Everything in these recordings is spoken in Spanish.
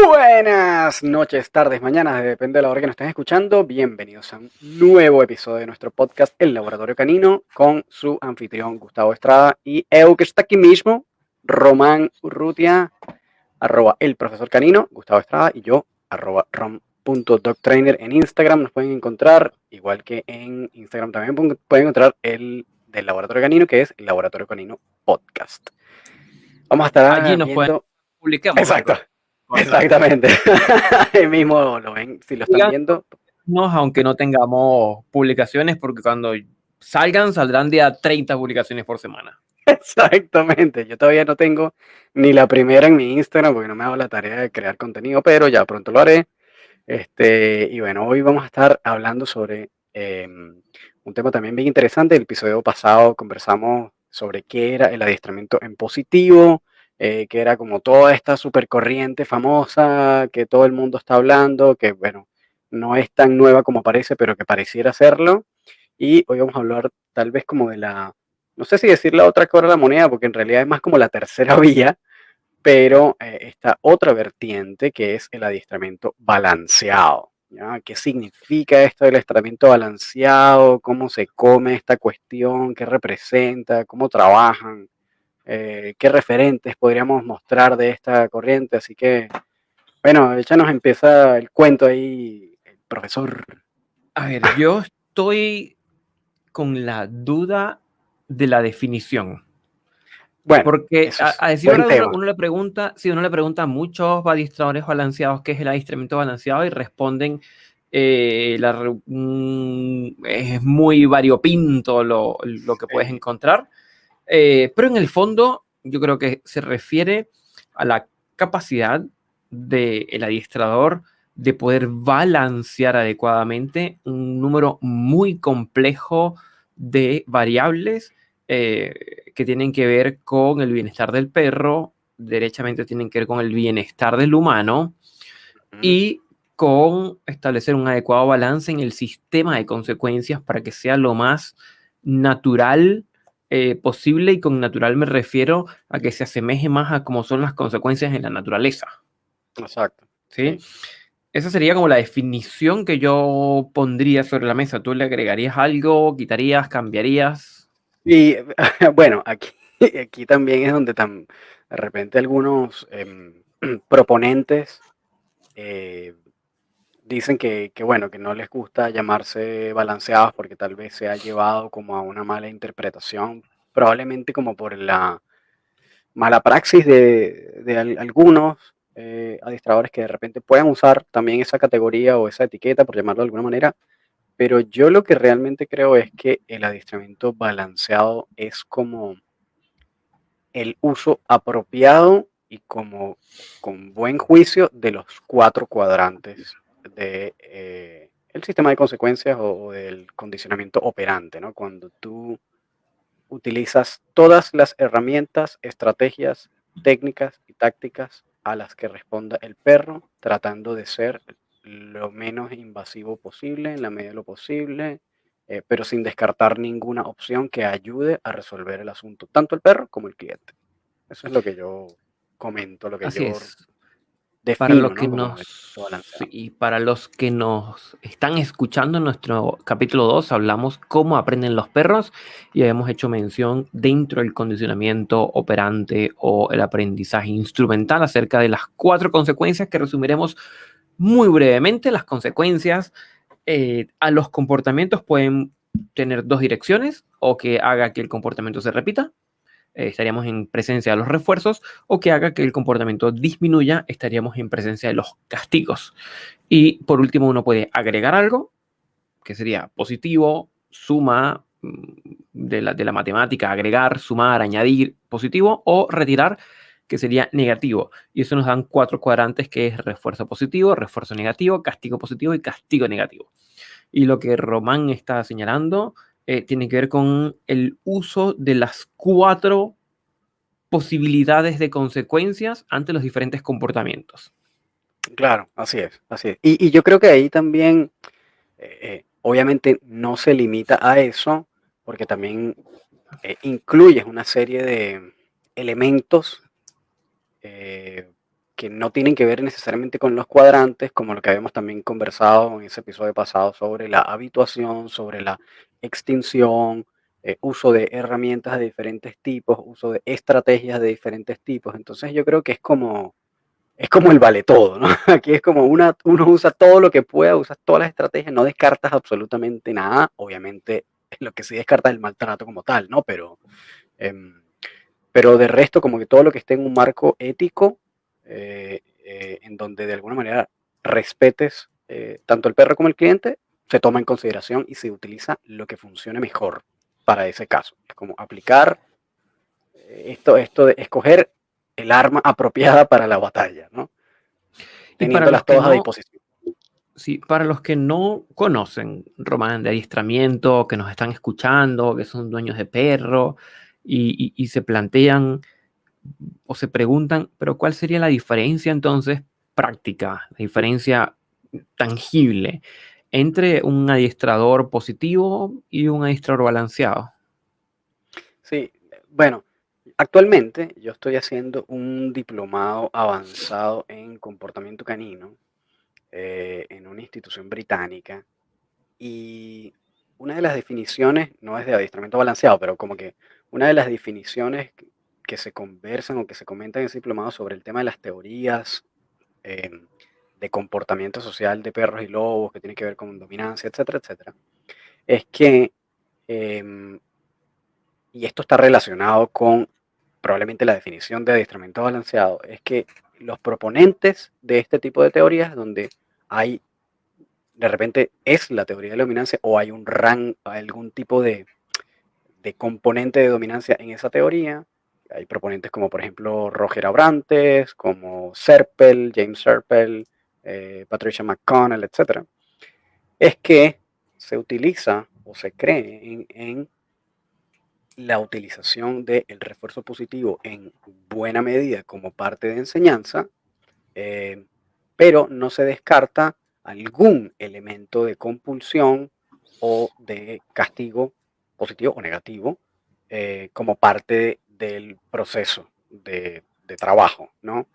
Buenas noches, tardes, mañanas, depende de la hora que nos estén escuchando. Bienvenidos a un nuevo episodio de nuestro podcast El Laboratorio Canino con su anfitrión Gustavo Estrada y que está aquí mismo, Román Urrutia, arroba el profesor canino, Gustavo Estrada y yo, arroba rom.dogtrainer en Instagram. Nos pueden encontrar, igual que en Instagram también pueden encontrar el del Laboratorio Canino, que es el Laboratorio Canino Podcast. Vamos a Allí estar nos pueden viendo. publiquemos Exacto, nosotros. Correcto. exactamente. Ahí mismo lo ven, si lo están Síganos, viendo. aunque no tengamos publicaciones, porque cuando salgan, saldrán día 30 publicaciones por semana. Exactamente. Yo todavía no tengo ni la primera en mi Instagram porque no me hago la tarea de crear contenido, pero ya pronto lo haré. Y bueno, hoy vamos a estar hablando sobre un tema también bien interesante. El episodio pasado conversamos sobre qué era el adiestramiento en positivo, que era como toda esta supercorriente famosa que todo el mundo está hablando, que bueno, no es tan nueva como parece, pero que pareciera serlo. Y hoy vamos a hablar tal vez como de la, no sé si decir la otra cara de la moneda, porque en realidad es más como la tercera vía, pero esta otra vertiente que es el adiestramiento balanceado. ¿Ya? ¿Qué significa esto del adiestramiento balanceado? ¿Cómo se come esta cuestión? ¿Qué representa? ¿Cómo trabajan? ¿Qué referentes podríamos mostrar de esta corriente? Así que, bueno, ya nos empieza el cuento ahí, el profesor. A ver, yo estoy con la duda de la definición. Bueno, Porque eso es a decir buen verdad, tema. uno le pregunta, si uno le pregunta a muchos adiestradores balanceados qué es el adiestramiento balanceado y responden, es muy variopinto lo que puedes Sí, encontrar. Pero en el fondo, yo creo que se refiere a la capacidad del adiestrador de poder balancear adecuadamente un número muy complejo de variables que tienen que ver con el bienestar del perro, derechamente tienen que ver con el bienestar del humano y con establecer un adecuado balance en el sistema de consecuencias para que sea lo más natural posible, y con natural me refiero a que se asemeje más a cómo son las consecuencias en la naturaleza. exacto. ¿Sí? Sí. Esa sería como la definición que yo pondría sobre la mesa. ¿Tú le agregarías algo, quitarías, cambiarías? Y bueno, aquí también es donde de repente algunos proponentes eh, dicen bueno, que no les gusta llamarse balanceados porque tal vez se ha llevado como a una mala interpretación, probablemente como por la mala praxis de algunos adiestradores que de repente puedan usar también esa categoría o esa etiqueta, por llamarlo de alguna manera. Pero yo lo que realmente creo es que el adiestramiento balanceado es como el uso apropiado y como con buen juicio de los 4 cuadrantes de, el sistema de consecuencias o del condicionamiento operante, ¿no? Cuando tú utilizas todas las herramientas, estrategias, técnicas y tácticas a las que responda el perro, tratando de ser lo menos invasivo posible, en la medida de lo posible, pero sin descartar ninguna opción que ayude a resolver el asunto, tanto el perro como el cliente. Eso es lo que yo comento, lo que Así yo es. Para defino, los ¿no? que Como nos, adiestramiento balanceado. y para los que nos están escuchando en nuestro capítulo 2 hablamos cómo aprenden los perros y hemos hecho mención dentro del condicionamiento operante o el aprendizaje instrumental acerca de las 4 consecuencias que resumiremos muy brevemente. Las consecuencias a los comportamientos pueden tener 2 direcciones: o que haga que el comportamiento se repita, estaríamos en presencia de los refuerzos, o que haga que el comportamiento disminuya, estaríamos en presencia de los castigos. Y por último, uno puede agregar algo, que sería positivo, suma de la matemática, agregar, sumar, añadir, positivo, o retirar, que sería negativo. Y eso nos dan 4 cuadrantes, que es refuerzo positivo, refuerzo negativo, castigo positivo y castigo negativo. Y lo que Román está señalando tiene que ver con el uso de las 4 posibilidades de consecuencias ante los diferentes comportamientos. Claro, así es, así es. Y yo creo que ahí también, obviamente no se limita a eso, porque también incluyes una serie de elementos que no tienen que ver necesariamente con los cuadrantes, como lo que habíamos también conversado en ese episodio pasado sobre la habituación, sobre la extinción, uso de herramientas de diferentes tipos, uso de estrategias de diferentes tipos. Entonces yo creo que es como el vale todo, ¿no? Aquí es como uno usa todo lo que pueda, usas todas las estrategias, no descartas absolutamente nada. Obviamente lo que sí descartas es el maltrato como tal, ¿no? Em, pero de resto, como que todo lo que esté en un marco ético, en donde de alguna manera respetes tanto el perro como el cliente, se toma en consideración y se utiliza lo que funcione mejor para ese caso. Es como aplicar esto de escoger el arma apropiada para la batalla, ¿no? Y para los Teniéndolas que todas a no, disposición. sí, para los que no conocen, Román, de adiestramiento, que nos están escuchando, que son dueños de perro y se plantean o se preguntan, pero ¿cuál sería la diferencia entonces práctica, la diferencia tangible entre un adiestrador positivo y un adiestrador balanceado? Sí, bueno, actualmente yo estoy haciendo un diplomado avanzado en comportamiento canino en una institución británica. Y una de las definiciones, no es de adiestramiento balanceado, pero como que una de las definiciones que se conversan o que se comentan en ese diplomado sobre el tema de las teorías em, de comportamiento social de perros y lobos, que tiene que ver con dominancia, etcétera, etcétera, es que, em, y esto está relacionado con probablemente la definición de adiestramiento balanceado, es que los proponentes de este tipo de teorías, donde hay de repente es la teoría de la dominancia o hay algún tipo de componente de dominancia en esa teoría. Hay proponentes como por ejemplo Roger Abrantes, como Serpel, James Serpel, Patricia McConnell, etc. Es que se utiliza o se cree en la utilización del refuerzo positivo en buena medida como parte de enseñanza, eh, pero no se descarta algún elemento de compulsión o de castigo positivo o negativo como parte del proceso de trabajo, ¿no?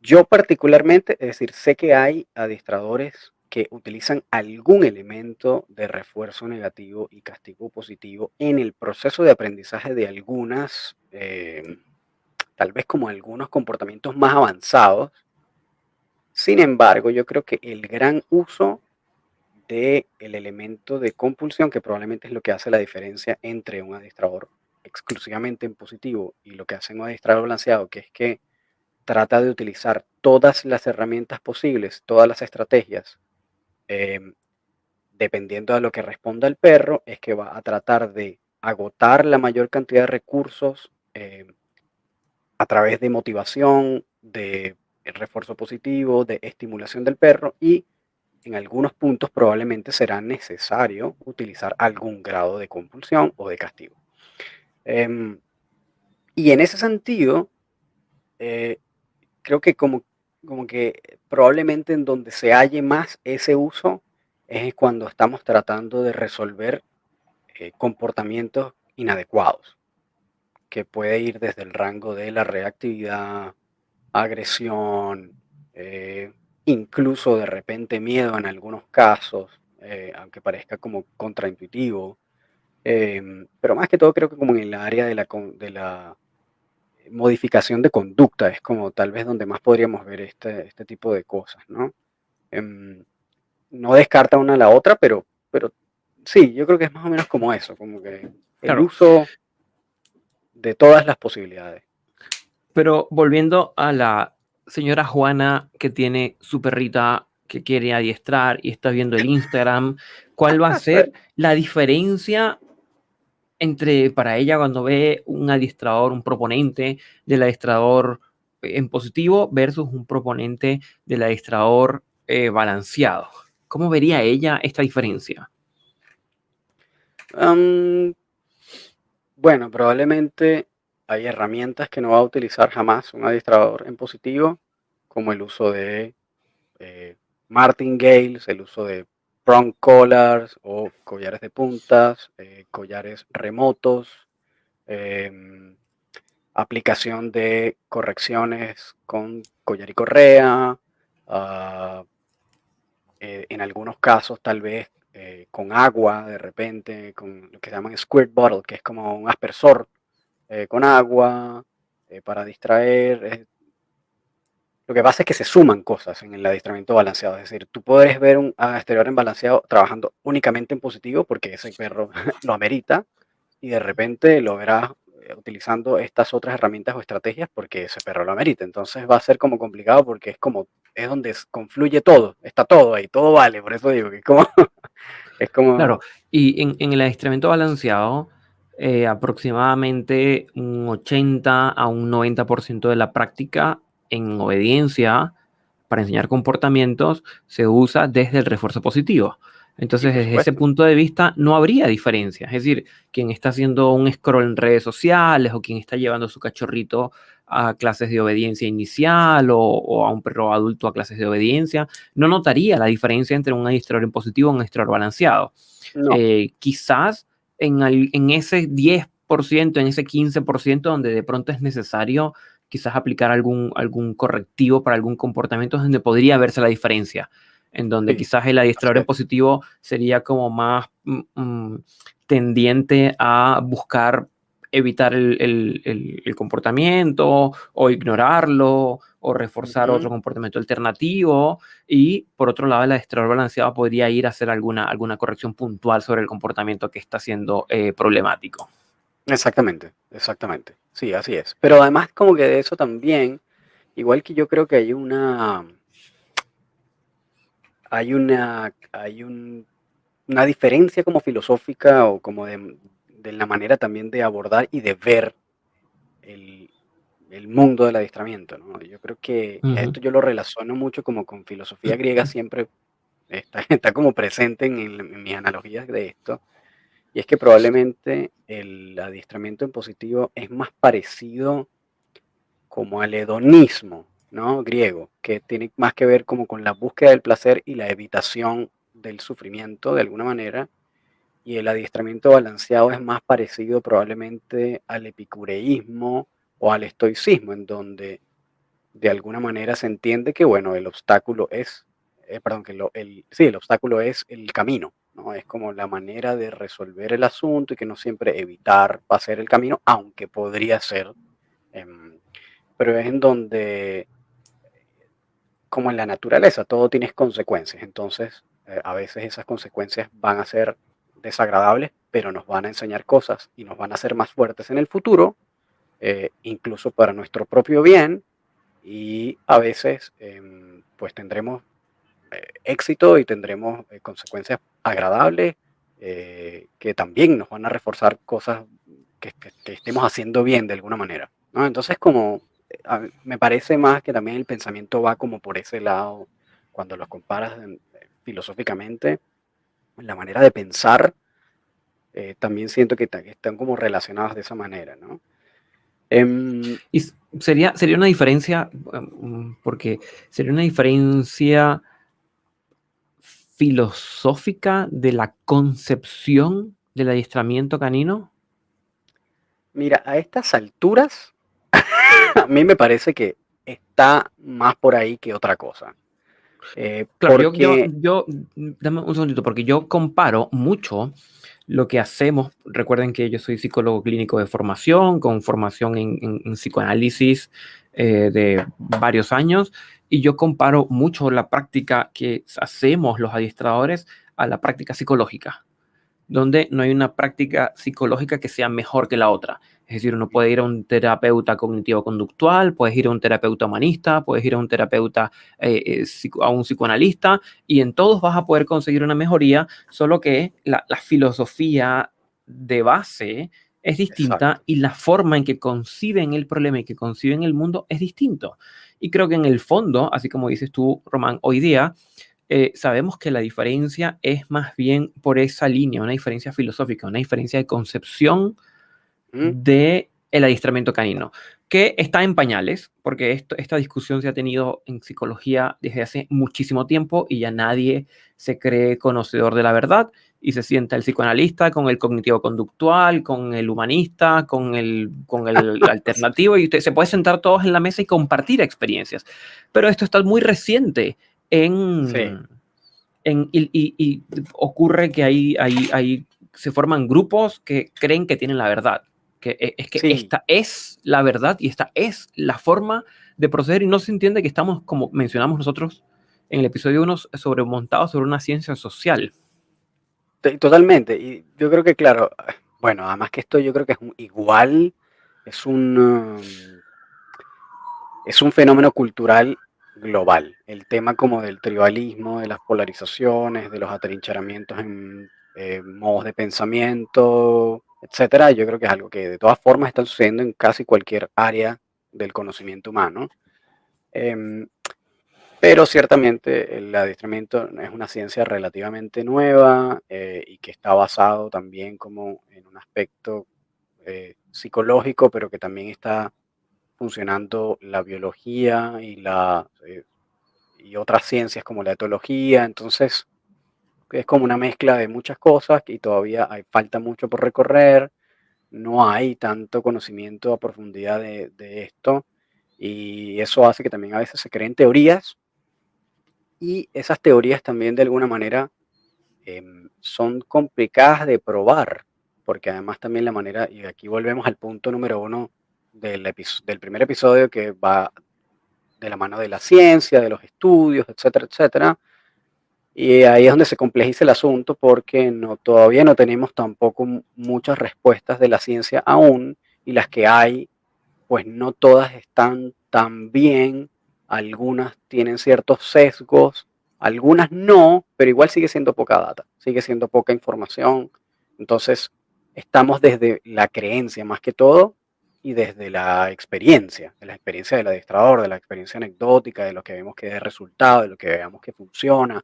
Yo particularmente, es decir, sé que hay adiestradores que utilizan algún elemento de refuerzo negativo y castigo positivo en el proceso de aprendizaje de algunas, tal vez como algunos comportamientos más avanzados. Sin embargo, yo creo que el gran uso del elemento de compulsión, que probablemente es lo que hace la diferencia entre un adiestrador exclusivamente en positivo y lo que hace un adiestrador balanceado, que es que trata de utilizar todas las herramientas posibles, todas las estrategias, em, dependiendo de lo que responda el perro, es que va a tratar de agotar la mayor cantidad de recursos a través de motivación, de refuerzo positivo, de estimulación del perro y en algunos puntos probablemente será necesario utilizar algún grado de compulsión o de castigo. Em, y en ese sentido, eh, creo que como que probablemente en donde se halle más ese uso es cuando estamos tratando de resolver comportamientos inadecuados, que puede ir desde el rango de la reactividad, agresión, eh, incluso de repente miedo en algunos casos, aunque parezca como contraintuitivo. Pero más que todo creo que como en el área de la modificación de conducta es como tal vez donde más podríamos ver este tipo de cosas, ¿no? Em, no descarta una a la otra, pero sí, yo creo que es más o menos como eso, como que el Claro, uso de todas las posibilidades. pero volviendo a la señora Juana que tiene su perrita que quiere adiestrar y está viendo el Instagram, ¿cuál va a ser la diferencia entre para ella cuando ve un adiestrador, un proponente del adiestrador en positivo versus un proponente del adiestrador balanceado? ¿Cómo vería ella esta diferencia? Am, bueno, probablemente hay herramientas que no va a utilizar jamás un adiestrador en positivo, como el uso de martingales, el uso de prong collars o collares de puntas, collares remotos, em, aplicación de correcciones con collar y correa, ah, en algunos casos tal vez con agua de repente, con lo que se llaman squirt bottle, que es como un aspersor con agua para distraer. Lo que pasa es que se suman cosas en el adiestramiento balanceado, es decir, tú puedes ver un exterior en balanceado trabajando únicamente en positivo porque ese perro lo amerita y de repente lo verás utilizando estas otras herramientas o estrategias porque ese perro lo amerita. Entonces va a ser como complicado porque es donde confluye todo, está todo ahí, todo vale, por eso digo que es como, es Claro, como, y en el adiestramiento balanceado, aproximadamente un 80 a un 90% de la práctica en obediencia para enseñar comportamientos se usa desde el refuerzo positivo. sí, Entonces, por desde ese supuesto. punto de vista, no habría diferencia. Es decir, quien está haciendo un scroll en redes sociales o quien está llevando a su cachorrito a clases de obediencia inicial o a un perro adulto a clases de obediencia, no notaría la diferencia entre un adiestrador en positivo y un adiestrador balanceado. No, Quizás en ese 10%, en ese 15% donde de pronto es necesario quizás aplicar algún correctivo para algún comportamiento donde podría verse la diferencia, en donde sí, quizás el así adiestrador en es. positivo sería como más tendiente a buscar evitar el comportamiento o ignorarlo o reforzar otro Ujú. comportamiento alternativo, y por otro lado el adiestrador balanceado podría ir a hacer alguna corrección puntual sobre el comportamiento que está siendo problemático. Exactamente, exactamente. Sí, así es. Pero además como que de eso también, igual que yo creo que una diferencia como filosófica o como de la manera también de abordar y de ver el, el mundo del adiestramiento, ¿no? Yo creo que Ujú. esto yo lo relaciono mucho como con filosofía griega, siempre está como presente en mis analogías de esto, y es que probablemente el adiestramiento en positivo es más parecido como al hedonismo, ¿no? Griego, que tiene más que ver como con la búsqueda del placer y la evitación del sufrimiento de alguna manera, y el adiestramiento balanceado es más parecido probablemente al epicureísmo o al estoicismo, en donde de alguna manera se entiende que, bueno, el obstáculo es, perdón, que sí, el obstáculo es el camino, ¿no? Es como la manera de resolver el asunto y que no siempre evitar va a ser el camino, aunque podría ser, em, pero es en donde, como en la naturaleza, todo tiene consecuencias. Entonces, a veces esas consecuencias van a ser desagradables, pero nos van a enseñar cosas y nos van a hacer más fuertes en el futuro, incluso para nuestro propio bien. Y a veces, pues tendremos éxito y tendremos consecuencias agradables que también nos van a reforzar cosas que estemos haciendo bien de alguna manera, ¿no? Entonces, como me parece más que también el pensamiento va como por ese lado, cuando los comparas filosóficamente, la manera de pensar, también siento que están como relacionadas de esa manera, ¿no? Em, Y sería una diferencia, porque sería una diferencia filosófica de la concepción del adiestramiento canino. Mira, a estas alturas, a mí me parece que está más por ahí que otra cosa. Claro, Porque, dame un segundito, porque yo comparo mucho lo que hacemos. Recuerden que yo soy psicólogo clínico de formación, con formación en psicoanálisis de varios años, y yo comparo mucho la práctica que hacemos los adiestradores a la práctica psicológica, donde no hay una práctica psicológica que sea mejor que la otra. Es decir, uno puede ir a un terapeuta cognitivo-conductual, puedes ir a un terapeuta humanista, puedes ir a un terapeuta, a un psicoanalista, y en todos vas a poder conseguir una mejoría, solo que la filosofía de base es distinta exacto. y la forma en que conciben el problema y que conciben el mundo es distinto. Y creo que en el fondo, así como dices tú, Román, hoy día sabemos que la diferencia es más bien por esa línea, una diferencia filosófica, una diferencia de concepción Mm, del adiestramiento canino, que está en pañales, porque esta discusión se ha tenido en psicología desde hace muchísimo tiempo y ya nadie se cree conocedor de la verdad. y se sienta el psicoanalista con el cognitivo-conductual, con el humanista, con el alternativo, y usted se puede sentar todos en la mesa y compartir experiencias. Pero esto está muy reciente Sí, y ocurre que ahí se forman grupos que creen que tienen la verdad, es que sí, esta es la verdad y esta es la forma de proceder, y no se entiende que estamos, como mencionamos nosotros en el episodio 1, montados sobre una ciencia social. totalmente. Y yo creo que, claro, bueno, además que esto yo creo que es igual, es es un fenómeno cultural global. El tema como del tribalismo, de las polarizaciones, de los atrincheramientos en modos de pensamiento, etcétera, yo creo que es algo que de todas formas está sucediendo en casi cualquier área del conocimiento humano. Em, pero ciertamente el adiestramiento es una ciencia relativamente nueva y que está basado también como en un aspecto psicológico, pero que también está funcionando la biología y otras ciencias como la etología. Entonces, es como una mezcla de muchas cosas y todavía falta mucho por recorrer. No hay tanto conocimiento a profundidad de esto y eso hace que también a veces se creen teorías y esas teorías también de alguna manera son complicadas de probar, porque además también la manera, y aquí volvemos al punto número uno del primer episodio que va de la mano de la ciencia, de los estudios, etcétera, etcétera. Y ahí es donde se complejiza el asunto porque todavía no tenemos tampoco muchas respuestas de la ciencia aún y las que hay pues no todas están tan bien, algunas tienen ciertos sesgos, algunas no, pero igual sigue siendo poca data, sigue siendo poca información. Entonces, estamos desde la creencia más que todo y desde de la experiencia del adestrador, de la experiencia anecdótica, de lo que vemos que es resultado, de lo que veamos que funciona.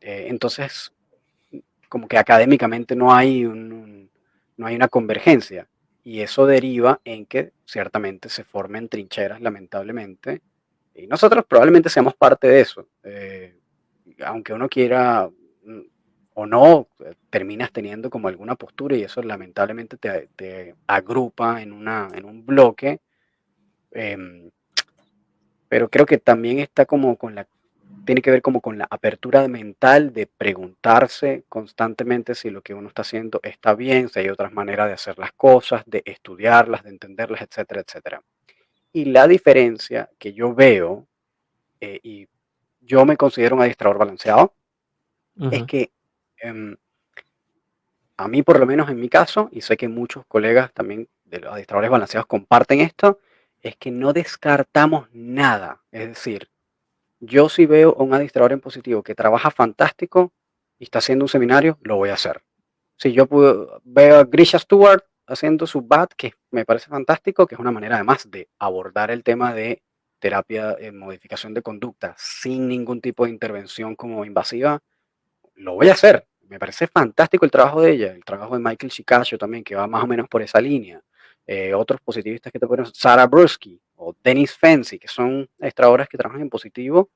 Entonces, como que académicamente no hay una convergencia. Y eso deriva en que ciertamente se formen trincheras, lamentablemente. Y nosotros probablemente seamos parte de eso. Aunque uno quiera o no, terminas teniendo como alguna postura y eso lamentablemente te agrupa en un bloque. em, pero creo que también está como tiene que ver como con la apertura mental de preguntarse constantemente si lo que uno está haciendo está bien, si hay otras maneras de hacer las cosas, de estudiarlas, de entenderlas, etcétera, etcétera. Y la diferencia que yo veo, y yo me considero un adiestrador balanceado, es Ujú. que em, a mí por lo menos en mi caso, y sé que muchos colegas también de los adiestradores balanceados comparten esto, es que no descartamos nada. Es decir, yo si veo a un administrador en positivo que trabaja fantástico y está haciendo un seminario, lo voy a hacer. Si veo a Grisha Stewart haciendo su BAT, que me parece fantástico, que es una manera además de abordar el tema de terapia en modificación de conducta sin ningún tipo de intervención como invasiva, lo voy a hacer. Me parece fantástico el trabajo de ella, el trabajo de Michael Shikasho también, que va más o menos por esa línea. Otros positivistas que te ponen, Sarah Brusky o Dennis Fancy, que son extrahoras que trabajan en positivo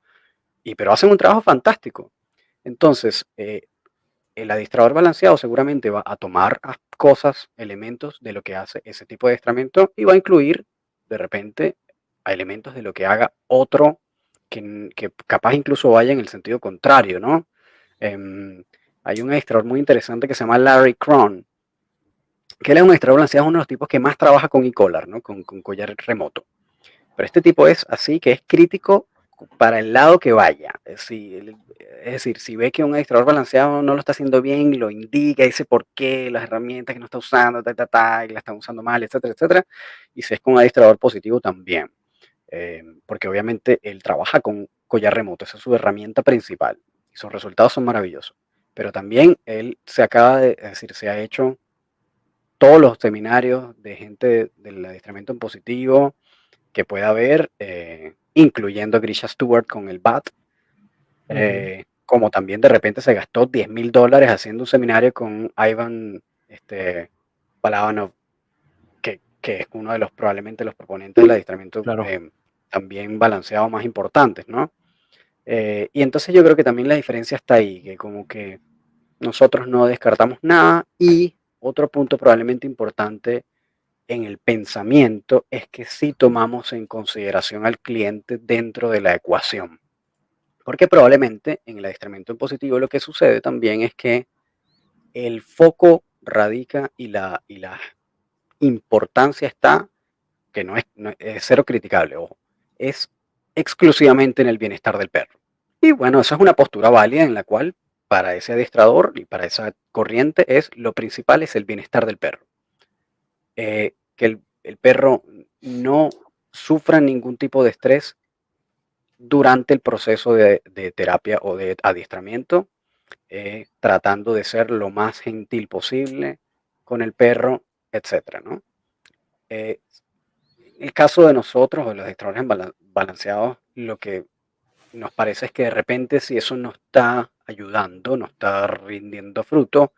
pero hacen un trabajo fantástico. Entonces, el adiestrador balanceado seguramente va a tomar cosas, elementos de lo que hace ese tipo de adiestramiento y va a incluir de repente a elementos de lo que haga otro que capaz incluso vaya en el sentido contrario, ¿no? Em, Hay un adiestrador muy interesante que se llama Larry Cron, que él es un adiestrador balanceado, es uno de los tipos que más trabaja con e-collar, ¿no? Con collar remoto. Pero este tipo es así, que es crítico para el lado que vaya. Es decir, si ve que un administrador balanceado no lo está haciendo bien, lo indica, dice por qué, las herramientas que no está usando, y la está usando mal, etcétera, etcétera. Y si es con un administrador positivo también. Porque obviamente él trabaja con collar remoto, esa es su herramienta principal. Y sus resultados son maravillosos. Pero también él es decir, se ha hecho todos los seminarios de gente del adiestramiento en positivo, que pueda haber, incluyendo a Grisha Stewart con el BAT, Ujú. como también de repente se gastó $10,000 haciendo un seminario con Ivan Balabanov, que es uno de los probablemente los proponentes del adiestramiento Claro. también balanceado más importantes, ¿no? Y entonces yo creo que también la diferencia está ahí, que como que nosotros no descartamos nada. Y otro punto probablemente importante en el pensamiento es que sí tomamos en consideración al cliente dentro de la ecuación. Porque probablemente en el adiestramiento en positivo lo que sucede también es que el foco radica y la importancia está, que no es cero criticable, ojo, es exclusivamente en el bienestar del perro. Y bueno, esa es una postura válida en la cual para ese adiestrador y para esa corriente es lo principal es el bienestar del perro. Que el perro no sufra ningún tipo de estrés durante el proceso de terapia o de adiestramiento, tratando de ser lo más gentil posible con el perro, etcétera, ¿no? Eh, en el caso de nosotros, o los adiestradores balanceados, lo que nos parece es que de repente si eso no está ayudando, no está rindiendo fruto,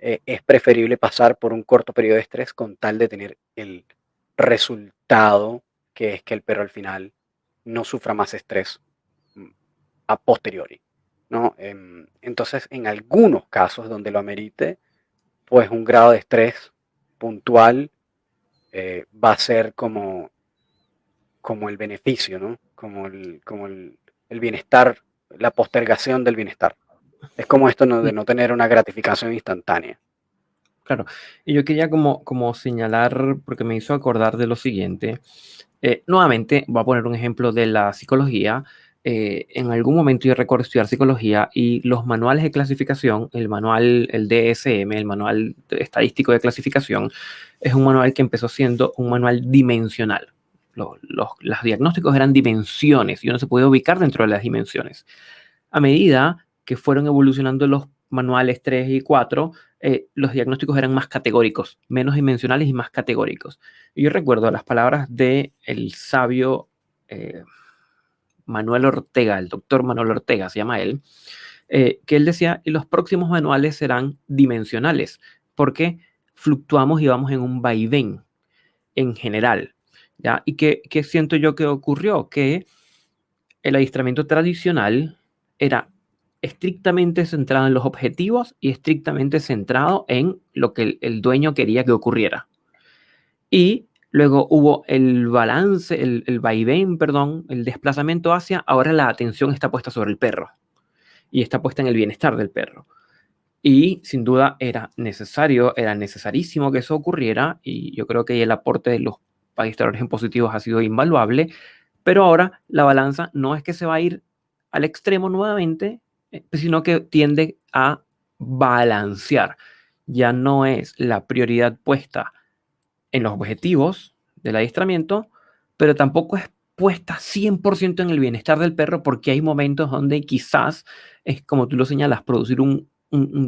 es preferible pasar por un corto periodo de estrés con tal de tener el resultado, que es que el perro al final no sufra más estrés mm, a posteriori, ¿no? Entonces, en algunos casos donde lo amerite, pues un grado de estrés puntual va a ser como el beneficio, ¿no? Como el bienestar, la postergación del bienestar. Es como esto, ¿no?, de no tener una gratificación instantánea. Claro, y yo quería como señalar, porque me hizo acordar de lo siguiente. Nuevamente, voy a poner un ejemplo de la psicología. En algún momento yo recuerdo estudiar psicología y los manuales de clasificación, el manual, el DSM, el manual estadístico de clasificación, es un manual que empezó siendo un manual dimensional. Los diagnósticos eran dimensiones y uno se podía ubicar dentro de las dimensiones. A medida que fueron evolucionando los manuales 3 y 4, los diagnósticos eran más categóricos, menos dimensionales y más categóricos. Y yo recuerdo las palabras de el sabio eh, Manuel Ortega, el doctor Manuel Ortega, se llama él, que él decía, y los próximos manuales serán dimensionales, porque fluctuamos y vamos en un vaivén en general. ¿Ya? ¿Y qué siento yo que ocurrió? Que el adiestramiento tradicional era estrictamente centrado en los objetivos y estrictamente centrado en lo que el dueño quería que ocurriera. Y luego hubo el balance, el vaivén, perdón, el desplazamiento hacia, ahora la atención está puesta sobre el perro y está puesta en el bienestar del perro. Y sin duda era necesario, era necesarísimo que eso ocurriera y yo creo que el aporte de los adiestradores en positivos ha sido invaluable, pero ahora la balanza no es que se va a ir al extremo nuevamente, sino que tiende a balancear. Ya no es la prioridad puesta en los objetivos del adiestramiento, pero tampoco es puesta 100% en el bienestar del perro, porque hay momentos donde quizás es como tú lo señalas, producir un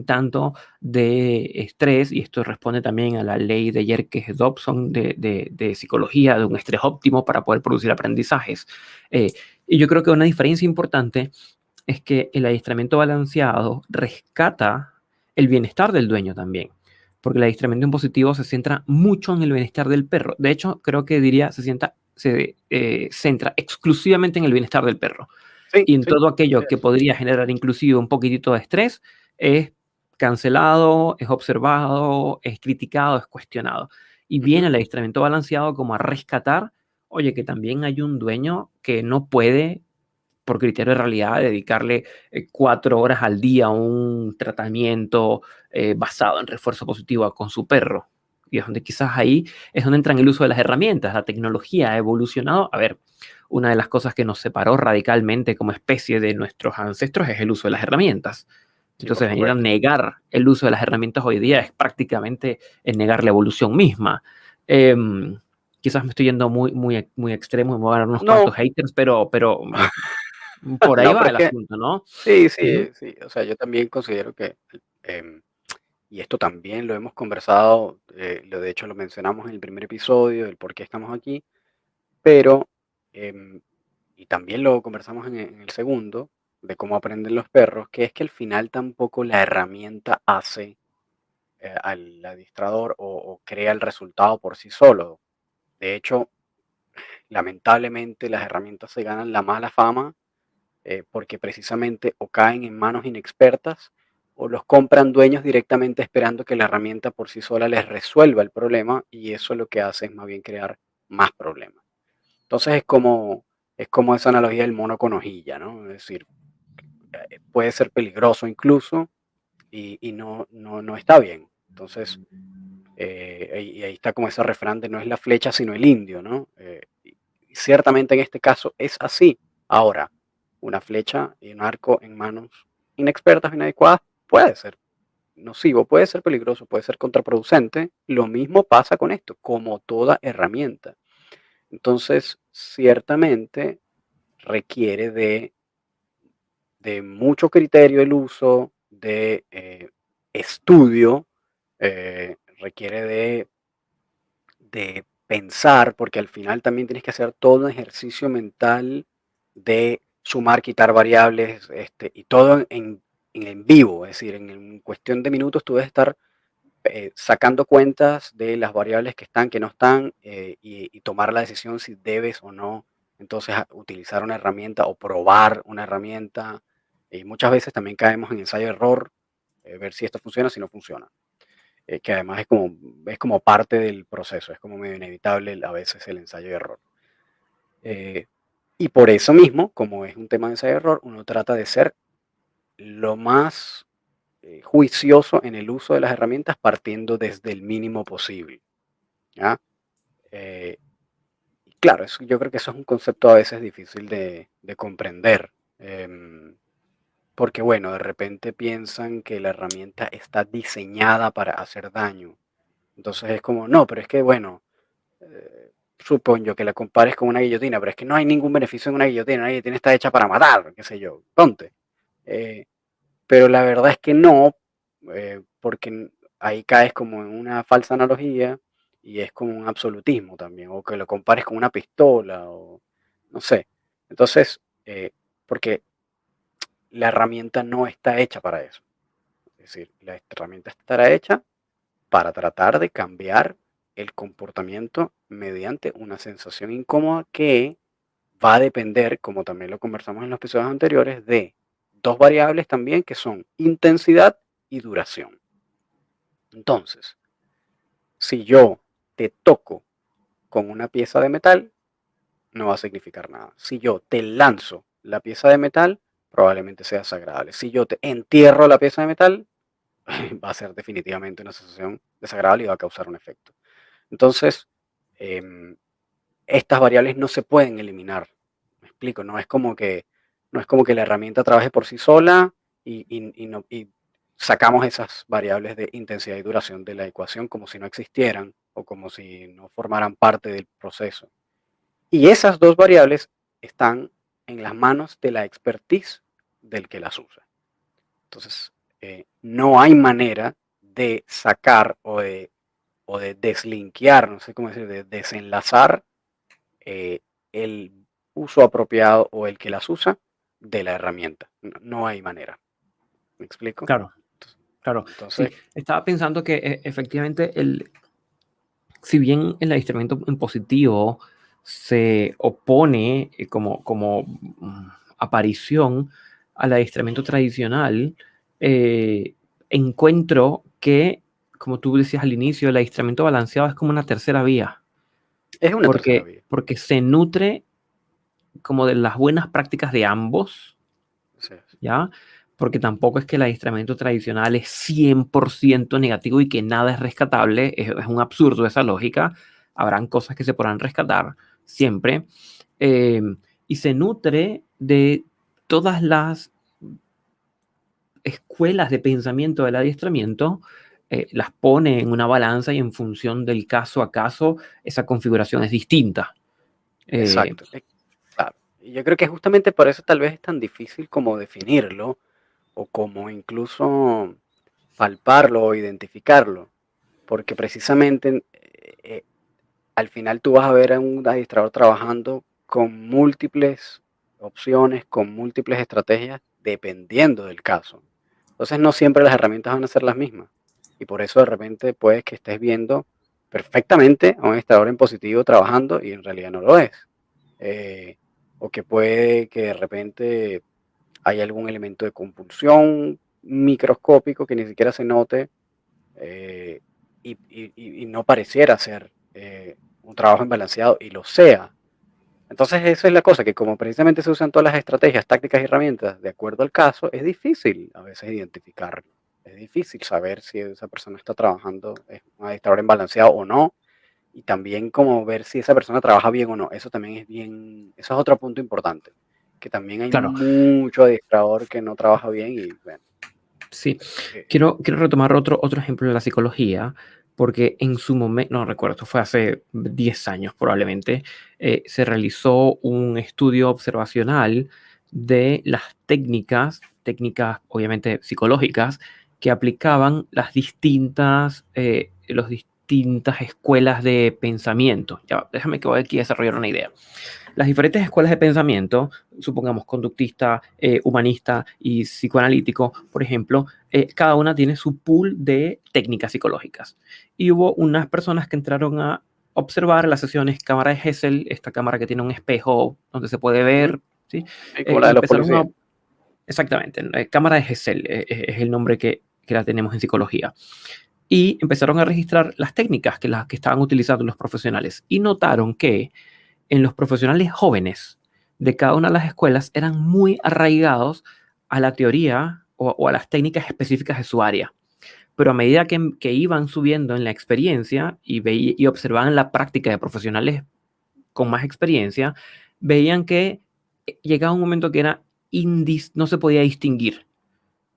tanto de estrés, y esto responde también a la ley de Yerkes-Dobson de psicología, de un estrés óptimo para poder producir aprendizajes. Y yo creo que una diferencia importante es que el adiestramiento balanceado rescata el bienestar del dueño también, porque el adiestramiento en positivo se centra mucho en el bienestar del perro. De hecho, creo que diría se centra exclusivamente en el bienestar del perro. Sí, Y en sí, todo así aquello que es. podría generar inclusive un poquitito de estrés, es cancelado, es observado, es criticado, es cuestionado. Y viene Ujú. el adiestramiento balanceado como a rescatar, oye, que también hay un dueño que no puede, por criterio de realidad, dedicarle 4 horas al día a un tratamiento basado en refuerzo positivo con su perro. Y es donde quizás ahí es donde entra en el uso de las herramientas. La tecnología ha evolucionado. A ver, una de las cosas que nos separó radicalmente como especie de nuestros ancestros es el uso de las herramientas. Sí, por Entonces, venir a supuesto. negar el uso de las herramientas hoy día es prácticamente negar la evolución misma. Eh, Quizás me estoy yendo muy extremo y me voy a dar unos cuantos No, haters, pero por ahí no, va pero es el que asunto, ¿no? sí, Ujú. sí, sí. O sea, yo también considero que, em, y esto también lo hemos conversado, de hecho lo mencionamos en el primer episodio, el por qué estamos aquí, pero, em, y también lo conversamos en el segundo, de cómo aprenden los perros, que es que al final tampoco la herramienta hace al adiestrador o crea el resultado por sí solo. De hecho, lamentablemente las herramientas se ganan la mala fama porque precisamente o caen en manos inexpertas o los compran dueños directamente esperando que la herramienta por sí sola les resuelva el problema, y eso lo que hace es más bien crear más problemas. Entonces es como esa analogía del mono con hojilla, ¿no? Es decir, puede ser peligroso incluso y no está bien. Entonces, y ahí está como ese refrán de no es la flecha sino el indio, ¿no? Y ciertamente en este caso es así. Ahora, una flecha y un arco en manos inexpertas, inadecuadas, puede ser nocivo, puede ser peligroso, puede ser contraproducente. Lo mismo pasa con esto, como toda herramienta. Entonces, ciertamente requiere de mucho criterio el uso, de estudio, requiere de pensar, porque al final también tienes que hacer todo un ejercicio mental de sumar, quitar variables, y todo en vivo, es decir, en cuestión de minutos tú debes estar sacando cuentas de las variables que están, que no están, y tomar la decisión si debes o no, entonces utilizar una herramienta o probar una herramienta. Y muchas veces también caemos en ensayo-error, ver si esto funciona, si no funciona. Que además es como parte del proceso, es como medio inevitable a veces el ensayo-error. Y por eso mismo, como es un tema de ensayo-error, uno trata de ser lo más juicioso en el uso de las herramientas partiendo desde el mínimo posible. ¿Ya? Eh, y claro, yo creo que eso es un concepto a veces difícil de comprender, porque bueno, de repente piensan que la herramienta está diseñada para hacer daño. Entonces es como, no, pero es que bueno, supongo yo que la compares con una guillotina, pero es que no hay ningún beneficio en una guillotina está hecha para matar, qué sé yo, ponte. Eh, Pero la verdad es que no, porque ahí caes como en una falsa analogía y es como un absolutismo también, o que lo compares con una pistola, o no sé. Entonces, porque la herramienta no está hecha para eso. Es decir, la herramienta estará hecha para tratar de cambiar el comportamiento mediante una sensación incómoda que va a depender, como también lo conversamos en los episodios anteriores, de dos variables también que son intensidad y duración. Entonces, si yo te toco con una pieza de metal, no va a significar nada. Si yo te lanzo la pieza de metal, probablemente sea desagradable. Si yo te entierro la pieza de metal, va a ser definitivamente una sensación desagradable y va a causar un efecto. Entonces, em, estas variables no se pueden eliminar. Me explico, no es como que la herramienta trabaje por sí sola y sacamos esas variables de intensidad y duración de la ecuación como si no existieran o como si no formaran parte del proceso. Y esas dos variables están en las manos de la expertise del que las usa. Entonces, no hay manera de sacar o de deslinkear, no sé cómo decir, de desenlazar el uso apropiado o el que las usa de la herramienta. No hay manera. ¿Me explico? Claro, claro. Sí, Entonces, estaba pensando que efectivamente si bien el adiestramiento en positivo se opone aparición al adiestramiento tradicional, encuentro que, como tú decías al inicio, el adiestramiento balanceado es como una tercera vía, es una tercera vía. porque se nutre como de las buenas prácticas de ambos, Así es. ¿ya? Porque tampoco es que el adiestramiento tradicional es 100% negativo y que nada es rescatable, es un absurdo esa lógica, habrán cosas que se podrán rescatar siempre, eh, y se nutre de todas las escuelas de pensamiento del adiestramiento, las pone en una balanza y en función del caso a caso, esa configuración es distinta. Eh, Exacto. Claro. Y yo creo que justamente por eso tal vez es tan difícil como definirlo o como incluso palparlo o identificarlo. Porque precisamente al final tú vas a ver a un administrador trabajando con múltiples opciones, con múltiples estrategias, dependiendo del caso. Entonces no siempre las herramientas van a ser las mismas. Y por eso de repente puedes que estés viendo perfectamente a un administrador en positivo trabajando y en realidad no lo es. O que puede que de repente hay algún elemento de compulsión microscópico que ni siquiera se note, y no pareciera ser un trabajo imbalanceado y lo sea. Entonces esa es la cosa, que como precisamente se usan todas las estrategias, tácticas y herramientas de acuerdo al caso, es difícil a veces identificar, es difícil saber si esa persona está trabajando, es un administrador imbalanceado o no, y también como ver si esa persona trabaja bien o no. Eso también es bien, eso es otro punto importante, que también hay Claro, mucho administrador que no trabaja bien y bueno, sí. eh, Quiero retomar otro ejemplo de la psicología, porque en su momento, no recuerdo, esto fue hace 10 años probablemente, se realizó un estudio observacional de las técnicas obviamente psicológicas, que aplicaban las distintas escuelas de pensamiento. Ya, déjame que voy aquí a desarrollar una idea. Las diferentes escuelas de pensamiento, supongamos conductista, humanista y psicoanalítico, por ejemplo, cada una tiene su pool de técnicas psicológicas. Y hubo unas personas que entraron a observar las sesiones cámara de Gesell, esta cámara que tiene un espejo donde se puede ujú, ver, ¿sí? sí, como la Y de los empezaron a... policías. Exactamente, cámara de Gesell es el nombre que la tenemos en psicología. Y empezaron a registrar las técnicas las que estaban utilizando los profesionales y notaron que en los profesionales jóvenes de cada una de las escuelas eran muy arraigados a la teoría o a las técnicas específicas de su área. Pero a medida que iban subiendo en la experiencia y observaban la práctica de profesionales con más experiencia, veían que llegaba un momento que no se podía distinguir.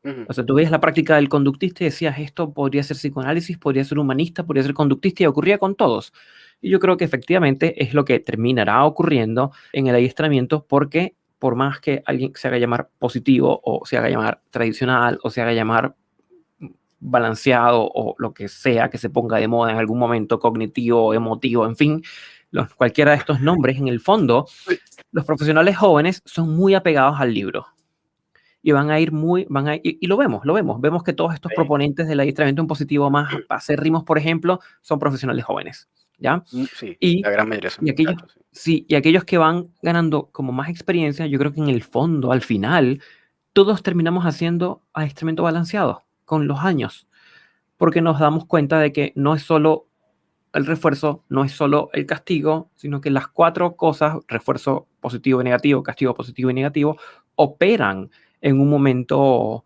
Ujú, O sea, tú veías la práctica del conductista y decías, esto podría ser psicoanálisis, podría ser humanista, podría ser conductista, y ocurría con todos. Y yo creo que efectivamente es lo que terminará ocurriendo en el adiestramiento, porque por más que alguien se haga llamar positivo, o se haga llamar tradicional, o se haga llamar balanceado, o lo que sea que se ponga de moda en algún momento, cognitivo, emotivo, en fin, cualquiera de estos nombres, en el fondo, sí, los profesionales jóvenes son muy apegados al libro y y vemos que todos estos sí, proponentes del adiestramiento en positivo más acérrimos, por ejemplo, son profesionales jóvenes, ¿ya? sí, la Y, gran mayoría son y aquellos, muchachos, sí. sí, y aquellos que van ganando como más experiencia, yo creo que en el fondo, al final, todos terminamos haciendo adiestramiento balanceado con los años, porque nos damos cuenta de que no es solo el refuerzo, no es solo el castigo, sino que las cuatro cosas, refuerzo positivo y negativo, castigo positivo y negativo, operan en un momento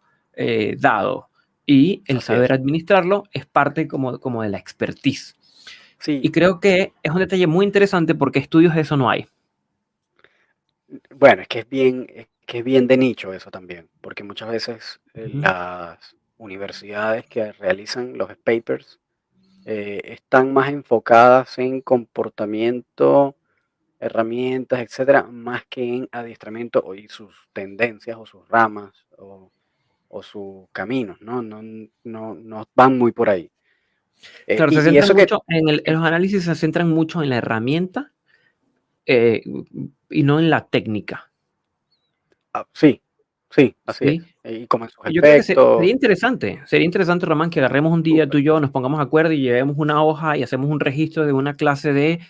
dado. Y el Así saber es. administrarlo es parte como de la expertise. Sí, Y creo que es un detalle muy interesante porque estudios de eso no hay. bueno, es que es bien de nicho eso también, porque muchas veces Ujú. las universidades que realizan los papers están más enfocadas en comportamiento, herramientas, etcétera, más que en adiestramiento y sus tendencias o sus ramas o sus caminos, ¿no? No van muy por ahí. Claro, se Y centran eso que, mucho en los análisis, se centran mucho en la herramienta eh, y no en la técnica. sí, sí, así es. ¿Sí? Y como en sus Y yo creo que efectos, sería interesante, Román, que agarremos un día tú súper. y yo, nos pongamos de acuerdo y llevemos una hoja y hacemos un registro de una clase de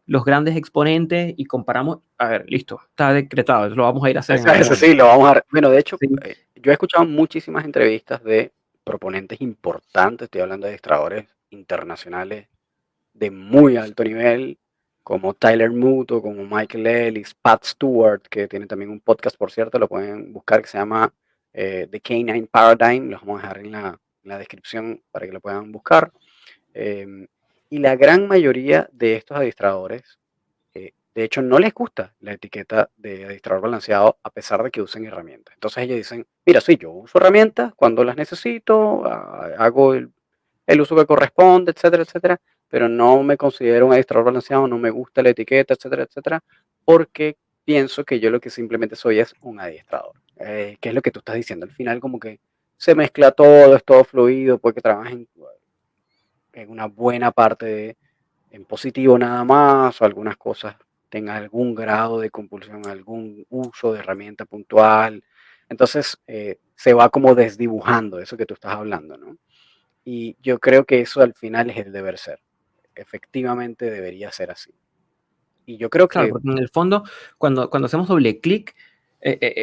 los grandes exponentes y comparamos. A ver, listo, está decretado, lo vamos a ir a hacer en algún Eso momento. sí, lo vamos a... Bueno, de hecho, Sí. yo he escuchado muchísimas entrevistas de proponentes importantes, estoy hablando de administradores internacionales de muy alto nivel, como Tyler Mood o como Michael Ellis, Pat Stewart, que tiene también un podcast, por cierto, lo pueden buscar, que se llama The Canine Paradigm, los vamos a dejar en la descripción para que lo puedan buscar. Em, y la gran mayoría de estos adiestradores, de hecho, no les gusta la etiqueta de adiestrador balanceado a pesar de que usen herramientas. Entonces ellos dicen, mira, sí, yo uso herramientas cuando las necesito, hago el uso que corresponde, etcétera, etcétera, pero no me considero un adiestrador balanceado, no me gusta la etiqueta, etcétera, etcétera, porque pienso que yo lo que simplemente soy es un adiestrador. ¿Qué es lo que tú estás diciendo? Al final como que se mezcla todo, es todo fluido, porque trabajas en una buena parte en positivo nada más, o algunas cosas tengan algún grado de compulsión, algún uso de herramienta puntual. Entonces se va como desdibujando eso que tú estás hablando, ¿no? Y yo creo que eso al final es el deber ser. Efectivamente debería ser así. Y yo creo Claro, que porque en el fondo, cuando hacemos doble clic,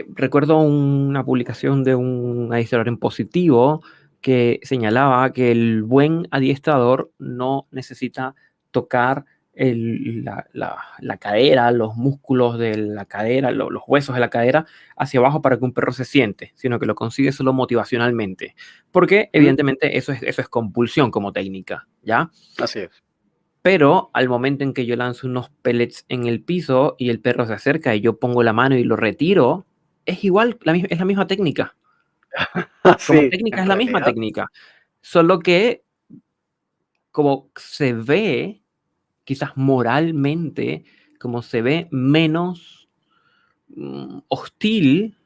Recuerdo una publicación de un adiestrador en positivo que señalaba que el buen adiestrador no necesita tocar la cadera, los músculos de la cadera, los huesos de la cadera hacia abajo para que un perro se siente, sino que lo consigue solo motivacionalmente. Porque Ujú, evidentemente eso es compulsión como técnica, ¿ya? así es. Pero al momento en que yo lanzo unos pellets en el piso y el perro se acerca y yo pongo la mano y lo retiro, es igual, es la misma técnica. Como Así, técnica en es la misma realidad. técnica. Solo que como se ve, quizás moralmente, como se ve menos hostil,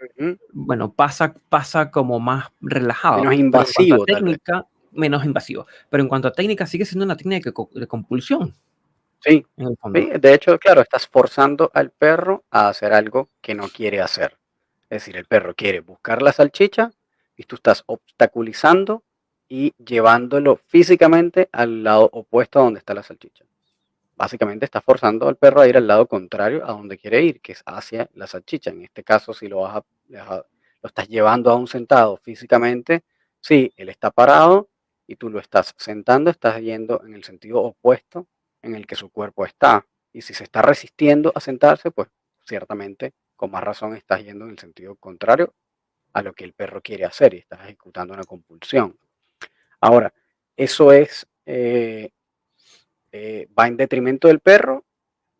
Ujú. bueno, pasa como más relajado. Menos Pero en cuanto a invasivo, tal vez. técnica, menos invasivo. Pero en cuanto a técnica, sigue siendo una técnica de compulsión, Sí, en el sí, fondo. de hecho, claro, estás forzando al perro a hacer algo que no quiere hacer. Es decir, el perro quiere buscar la salchicha y tú estás obstaculizando y llevándolo físicamente al lado opuesto a donde está la salchicha. Básicamente estás forzando al perro a ir al lado contrario a donde quiere ir, que es hacia la salchicha. En este caso, si lo estás llevando a un sentado físicamente, sí, él está parado y tú lo estás sentando, estás yendo en el sentido opuesto en el que su cuerpo está. Y si se está resistiendo a sentarse, pues ciertamente, con más razón, estás yendo en el sentido contrario a lo que el perro quiere hacer y estás ejecutando una compulsión. Ahora, eso va en detrimento del perro.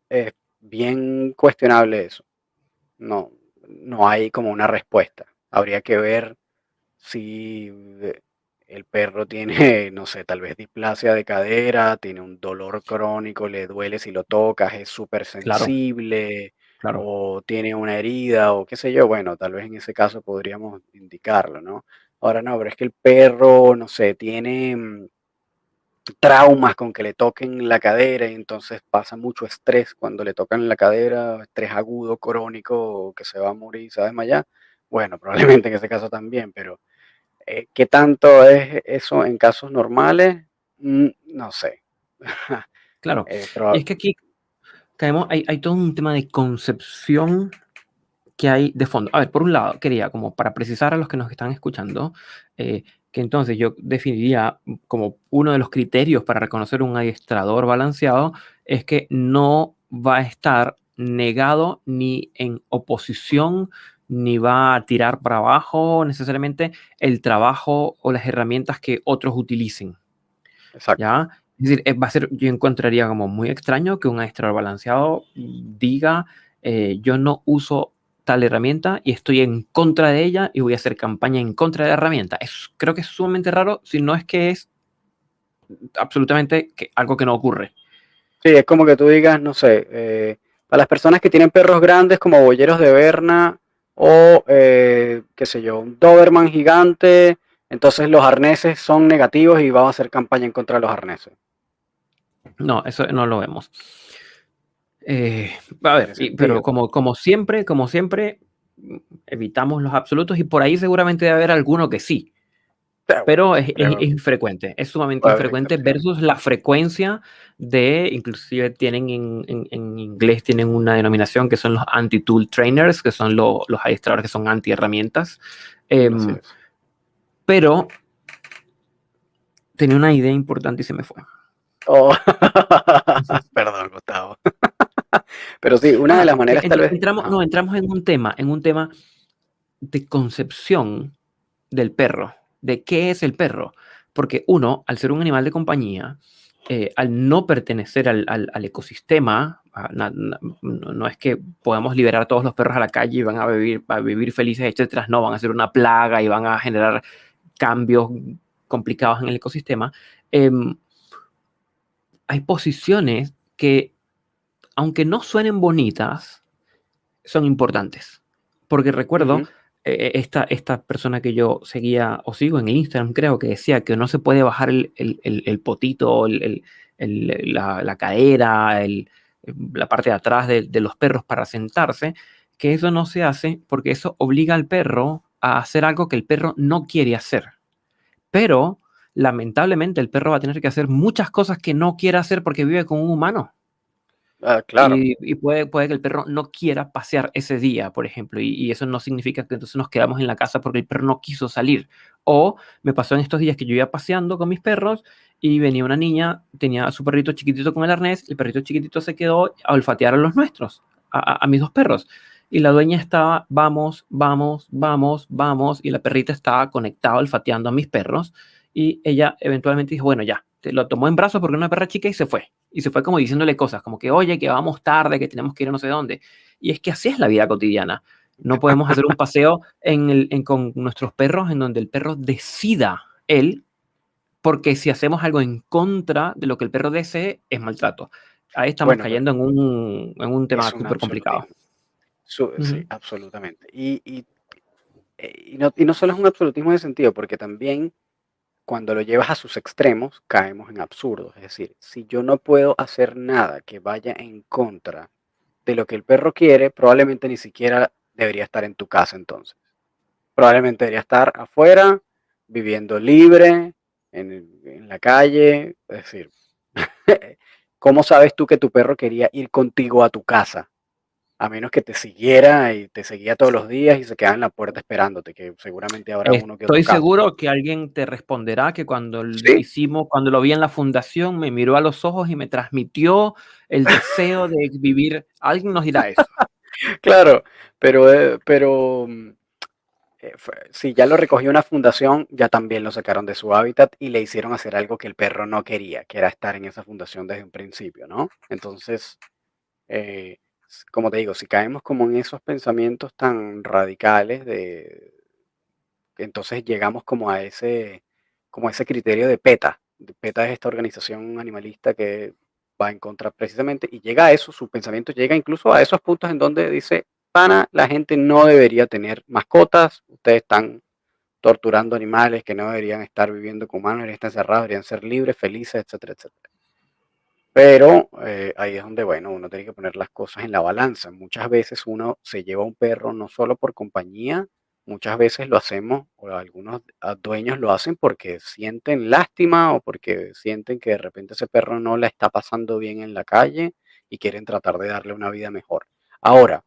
Es bien cuestionable eso. No, no hay como una respuesta. Habría que ver si el perro tiene, no sé, tal vez displasia de cadera, tiene un dolor crónico, le duele si lo tocas, es súper Claro, sensible, claro. o tiene una herida, o qué sé yo. Bueno, tal vez en ese caso podríamos indicarlo, ¿no? Ahora no, pero es que el perro, no sé, tiene traumas con que le toquen la cadera y entonces pasa mucho estrés cuando le tocan la cadera, estrés agudo, crónico, que se va a morir, se va a desmayar. Bueno, probablemente en ese caso también, pero ¿qué tanto es eso en casos normales? No sé. Claro. Y Pero es que aquí caemos, hay todo un tema de concepción que hay de fondo. A ver, por un lado, quería, como para precisar a los que nos están escuchando, que entonces yo definiría como uno de los criterios para reconocer un adiestrador balanceado es que no va a estar negado ni en oposición, ni va a tirar para abajo necesariamente el trabajo o las herramientas que otros utilicen. exacto. ¿Ya? Es decir, yo encontraría como muy extraño que un adiestrador balanceado diga, yo no uso tal herramienta y estoy en contra de ella y voy a hacer campaña en contra de la herramienta. Creo que es sumamente raro, si no es que es absolutamente algo que no ocurre. Sí, es como que tú digas, no sé, para las personas que tienen perros grandes como boyeros de Berna o, qué sé yo, un Doberman gigante, entonces los arneses son negativos y vamos a hacer campaña en contra de los arneses. No, eso no lo vemos. A No ver, tiene pero sentido. como siempre, evitamos los absolutos y por ahí seguramente debe haber alguno que sí. Pero bueno, Pero es siempre infrecuente, es sumamente puede haber infrecuente excepciones. versus la frecuencia inclusive tienen en inglés, tienen una denominación que son los anti-tool trainers, que son los adiestradores que son anti-herramientas. Así Em, es. pero tenía una idea importante y se me fue. Oh, perdón, Gustavo. Pero sí, una de las Que maneras tal vez. entramos, Ajá. no, entramos en un tema de concepción del perro, de qué es el perro. Porque uno, al ser un animal de compañía, al no pertenecer al ecosistema, no es que podamos liberar a todos los perros a la calle y van a vivir felices, etcétera, no, van a ser una plaga y van a generar cambios complicados en el ecosistema. Em, Hay posiciones que, aunque no suenen bonitas, son importantes. Porque recuerdo Ujú, esta persona que yo seguía o sigo en el Instagram, creo que decía que no se puede bajar el potito, la cadera, la parte de atrás de los perros para sentarse, que eso no se hace porque eso obliga al perro a hacer algo que el perro no quiere hacer. Pero lamentablemente el perro va a tener que hacer muchas cosas que no quiere hacer porque vive con un humano. Claro. Y puede que el perro no quiera pasear ese día, por ejemplo, y eso no significa que entonces nos quedamos en la casa porque el perro no quiso salir. O me pasó en estos días que yo iba paseando con mis perros y venía una niña, tenía a su perrito chiquitito con el arnés, el perrito chiquitito se quedó a olfatear a los nuestros, a mis dos perros. Y la dueña estaba, vamos, vamos, vamos, vamos, y la perrita estaba conectada olfateando a mis perros. Y ella eventualmente dijo, bueno, ya, lo tomó en brazos porque era una perra chica y se fue. Y se fue como diciéndole cosas, como que, oye, que vamos tarde, que tenemos que ir a no sé dónde. Y es que así es la vida cotidiana. No podemos hacer un paseo con nuestros perros en donde el perro decida él, porque si hacemos algo en contra de lo que el perro desee, es maltrato. Ahí estamos Bueno, pero cayendo en un tema es un súper complicado. absolutismo. Sí, Ujú. absolutamente. Y no solo es un absolutismo de sentido, porque también cuando lo llevas a sus extremos, caemos en absurdos. Es decir, si yo no puedo hacer nada que vaya en contra de lo que el perro quiere, probablemente ni siquiera debería estar en tu casa entonces. Probablemente debería estar afuera, viviendo libre, en la calle. Es decir, ¿cómo sabes tú que tu perro quería ir contigo a tu casa? A menos que te siguiera y te seguía todos los días y se quedaba en la puerta esperándote, que seguramente habrá uno que otro Estoy caso. seguro que alguien te responderá que Sí, cuando lo vi en la fundación, me miró a los ojos y me transmitió el deseo de vivir. Alguien nos dirá eso. claro, pero si ya lo recogió una fundación, ya también lo sacaron de su hábitat y le hicieron hacer algo que el perro no quería, que era estar en esa fundación desde un principio, ¿no? Entonces, eh, como te digo, si caemos como en esos pensamientos tan radicales entonces llegamos como a ese criterio de PETA. PETA es esta organización animalista que va en contra precisamente y llega a eso, su pensamiento llega incluso a esos puntos en donde dice, pana, la gente no debería tener mascotas, ustedes están torturando animales que no deberían estar viviendo con humanos, deberían estar encerrados, deberían ser libres, felices, etcétera, etcétera. Pero ahí es donde, bueno, uno tiene que poner las cosas en la balanza. Muchas veces uno se lleva un perro no solo por compañía, muchas veces lo hacemos, o algunos dueños lo hacen porque sienten lástima o porque sienten que de repente ese perro no la está pasando bien en la calle y quieren tratar de darle una vida mejor. Ahora,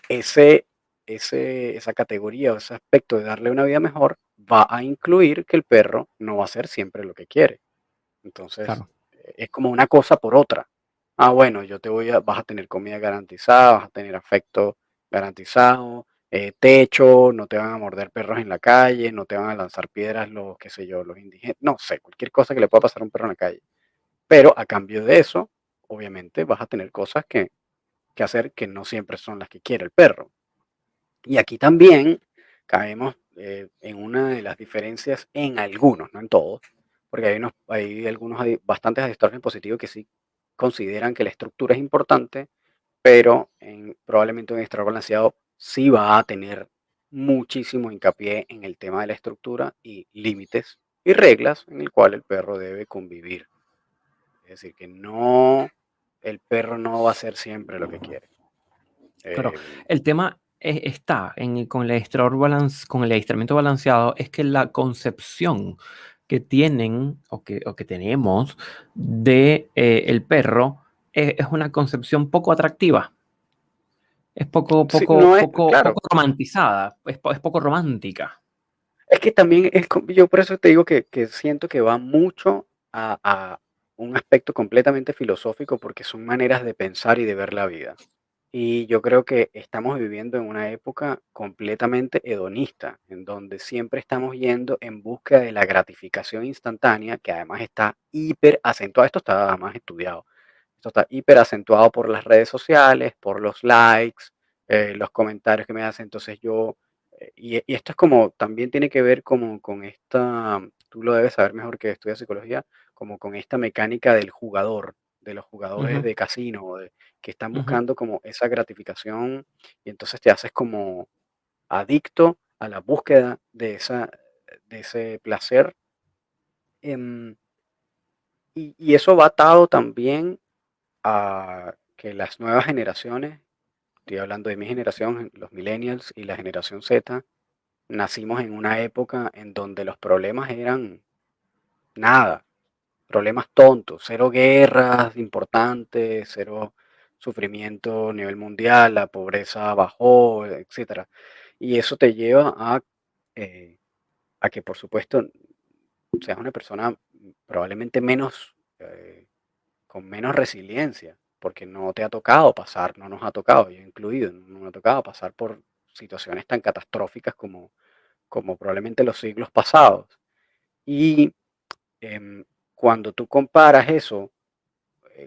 ese, esa categoría o ese aspecto de darle una vida mejor va a incluir que el perro no va a hacer siempre lo que quiere. Entonces, Claro. es como una cosa por otra. Ah, bueno, vas a tener comida garantizada, vas a tener afecto garantizado, techo, no te van a morder perros en la calle, no te van a lanzar piedras los, qué sé yo, los indígenas, no sé, cualquier cosa que le pueda pasar a un perro en la calle. Pero a cambio de eso, obviamente vas a tener cosas que hacer que no siempre son las que quiere el perro. Y aquí también caemos en una de las diferencias en algunos, no en todos, porque hay algunos, bastantes adiestramientos positivos que sí consideran que la estructura es importante, pero probablemente un adestrador balanceado sí va a tener muchísimo hincapié en el tema de la estructura y límites y reglas en el cual el perro debe convivir. Es decir, que no, el perro no va a hacer siempre lo que quiere. Claro, Em, el tema está con el adiestramiento balanceado, es que la concepción que tienen o que tenemos de el perro es una concepción poco atractiva, es poco, sí, poco, no es, poco, claro. poco romantizada, es poco romántica. Es que también yo por eso te digo que siento que va mucho a un aspecto completamente filosófico, porque son maneras de pensar y de ver la vida. Y yo creo que estamos viviendo en una época completamente hedonista, en donde siempre estamos yendo en busca de la gratificación instantánea, que además está hiper acentuado. Esto está además estudiado. Esto está hiper acentuado por las redes sociales, por los likes, los comentarios que me hacen. Entonces y esto es como, también tiene que ver como con esta, tú lo debes saber mejor que estudias psicología, como con esta mecánica del jugador, de los jugadores Ujú, de casino, que están ujú. buscando como esa gratificación y entonces te haces como adicto a la búsqueda de ese placer. em, y eso va atado también a que las nuevas generaciones, estoy hablando de mi generación, los millennials y la generación Z, nacimos en una época en donde los problemas eran nada. problemas tontos, cero guerras importantes, cero sufrimiento a nivel mundial, la pobreza bajó, etcétera. Y eso te lleva eh, a que, por supuesto, seas una persona probablemente con menos resiliencia, porque no te ha tocado pasar, no nos ha tocado, yo incluido, no nos ha tocado pasar por situaciones tan catastróficas como probablemente los siglos pasados. Y cuando tú comparas eso,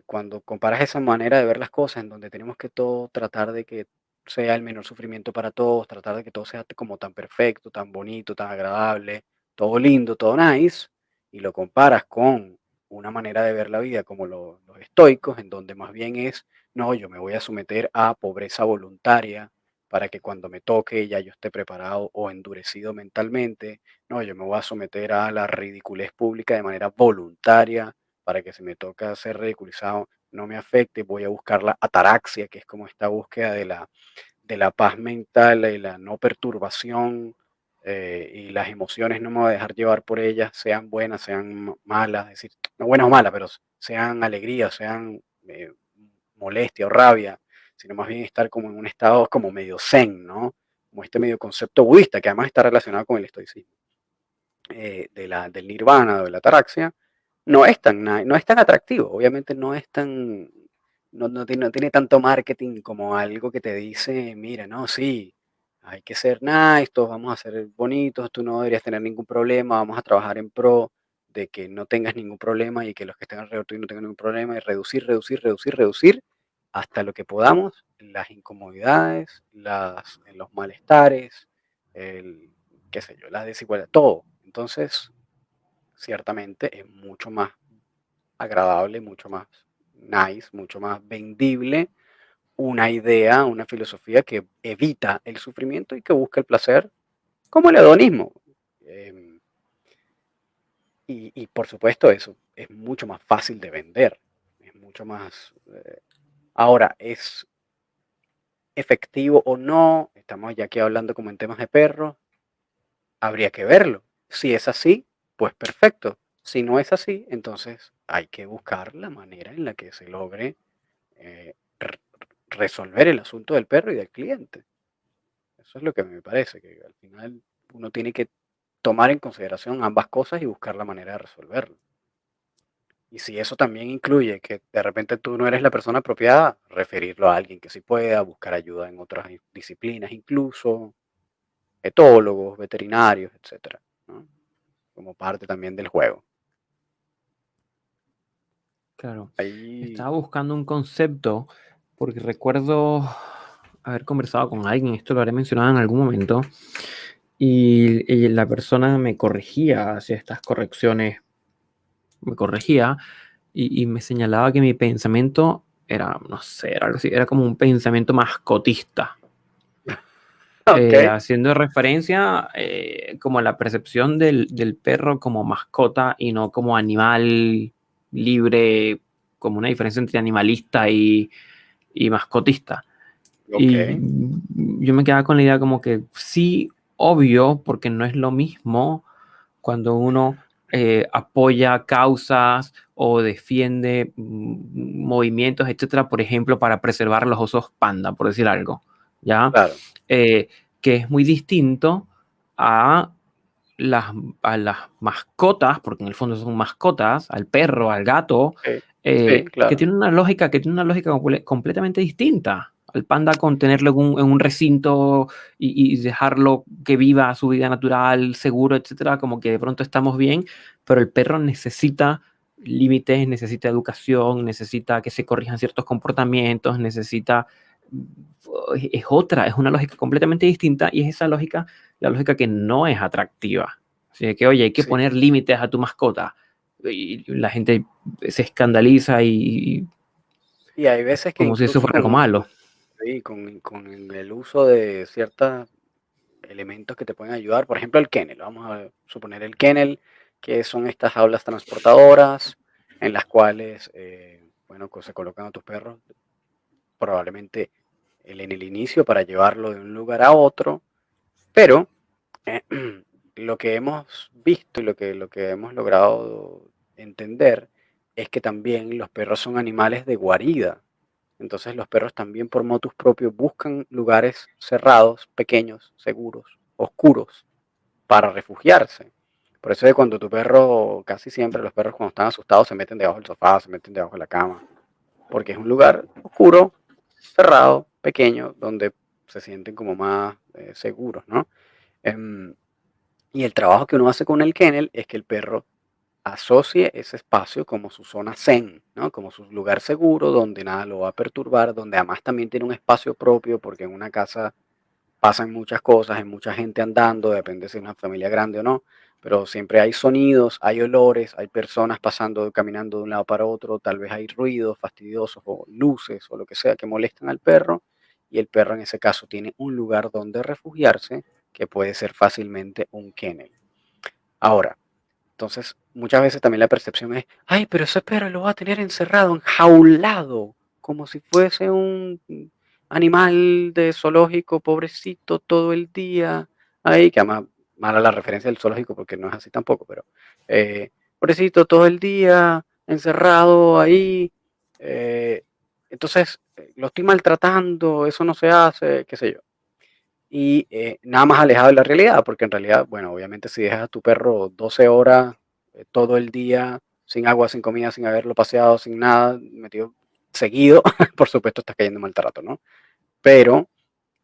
cuando comparas esa manera de ver las cosas en donde tenemos que todo tratar de que sea el menor sufrimiento para todos, tratar de que todo sea como tan perfecto, tan bonito, tan agradable, todo lindo, todo nice, y lo comparas con una manera de ver la vida como los estoicos, en donde más bien es, no, yo me voy a someter a pobreza voluntaria para que cuando me toque ya yo esté preparado o endurecido mentalmente, no, yo me voy a someter a la ridiculez pública de manera voluntaria para que si me toca ser ridiculizado no me afecte, voy a buscar la ataraxia, que es como esta búsqueda de la paz mental y la no perturbación, y las emociones no me voy a dejar llevar por ellas, sean buenas, sean malas, es decir, no buenas o malas, pero sean alegría, sean molestia o rabia, sino más bien estar como en un estado como medio zen, ¿no? Como este medio concepto budista, que además está relacionado con el estoicismo, del nirvana o de la ataraxia, no es tan atractivo, obviamente no tiene tanto marketing como algo que te dice, mira, no, sí, hay que ser nice, todos vamos a ser bonitos, tú no deberías tener ningún problema, vamos a trabajar en pro de que no tengas ningún problema y que los que estén alrededor tuyo no tengan ningún problema y reducir, reducir, reducir, reducir hasta lo que podamos las incomodidades, los malestares, el, qué sé yo, las desigualdades, todo. Entonces, ciertamente es mucho más agradable, mucho más nice, mucho más vendible una idea, una filosofía que evita el sufrimiento y que busca el placer, como el hedonismo. Em, y por supuesto eso es mucho más fácil de vender, es mucho más... ahora, ¿es efectivo o no? Estamos ya aquí hablando como en temas de perros, habría que verlo. Si es así, pues perfecto. Si no es así, entonces hay que buscar la manera en la que se logre eh, resolver el asunto del perro y del cliente. Eso es lo que me parece, que al final uno tiene que tomar en consideración ambas cosas y buscar la manera de resolverlo. Y si eso también incluye que de repente tú no eres la persona apropiada, referirlo a alguien que sí pueda, buscar ayuda en otras disciplinas, incluso etólogos, veterinarios, etcétera, ¿no? Como parte también del juego. Claro. Ahí, Estaba buscando un concepto porque recuerdo haber conversado con alguien, esto lo habré mencionado en algún momento, y la persona me corregía hacia estas correcciones, me corregía y me señalaba que mi pensamiento era, no sé, era algo así, era como un pensamiento mascotista, ok, haciendo referencia como a la percepción del perro como mascota y no como animal libre, como una diferencia entre animalista y mascotista. ok, Y yo me quedaba con la idea como que sí, obvio, porque no es lo mismo cuando uno apoya causas o defiende movimientos, etcétera, por ejemplo, para preservar los osos panda, por decir algo, ¿ya? claro, Que es muy distinto a las, a las mascotas, porque en el fondo son mascotas, al perro, al gato, sí, sí, que claro, tiene una lógica, completamente distinta. Al panda con tenerlo en un recinto y dejarlo que viva su vida natural, seguro, etcétera, como que de pronto estamos bien, pero el perro necesita límites, necesita educación, necesita que se corrijan ciertos comportamientos, necesita... Es otra, es una lógica completamente distinta y es esa lógica, la lógica que no es atractiva. Así que, oye, hay que sí. poner límites a tu mascota. Y la gente se escandaliza y Y hay veces que como si eso incluso fuera algo malo. sí, con el uso de ciertos elementos que te pueden ayudar, por ejemplo el kennel, vamos a suponer el kennel, que son estas jaulas transportadoras en las cuales, bueno, se colocan a tus perros probablemente en el inicio para llevarlo de un lugar a otro, pero lo que hemos visto y lo que hemos logrado entender es que también los perros son animales de guarida. Entonces los perros también por motus propio buscan lugares cerrados, pequeños, seguros, oscuros, para refugiarse. Por eso es que cuando tu perro, casi siempre los perros cuando están asustados se meten debajo del sofá, se meten debajo de la cama, porque es un lugar oscuro, cerrado, pequeño, donde se sienten como más seguros, ¿no? Y el trabajo que uno hace con el kennel es que el perro asocie ese espacio como su zona zen, ¿no? Como su lugar seguro donde nada lo va a perturbar, donde además también tiene un espacio propio, porque en una casa pasan muchas cosas, hay mucha gente andando, depende si es una familia grande o no, pero siempre hay sonidos, hay olores, hay personas pasando, caminando de un lado para otro, tal vez hay ruidos fastidiosos o luces o lo que sea que molestan al perro, y el perro en ese caso tiene un lugar donde refugiarse, que puede ser fácilmente un kennel. Ahora, entonces, muchas veces también la percepción es, ay, pero ese perro lo va a tener encerrado, enjaulado, como si fuese un animal de zoológico, pobrecito, todo el día. Ahí, que además, mala la referencia del zoológico porque no es así tampoco, pero pobrecito, todo el día, encerrado ahí. Entonces, lo estoy maltratando, eso no se hace, qué sé yo. Y nada más alejado de la realidad, porque en realidad, bueno, obviamente si dejas a tu perro 12 horas todo el día, sin agua, sin comida, sin haberlo paseado, sin nada, metido seguido, por supuesto estás cayendo en maltrato, ¿no? Pero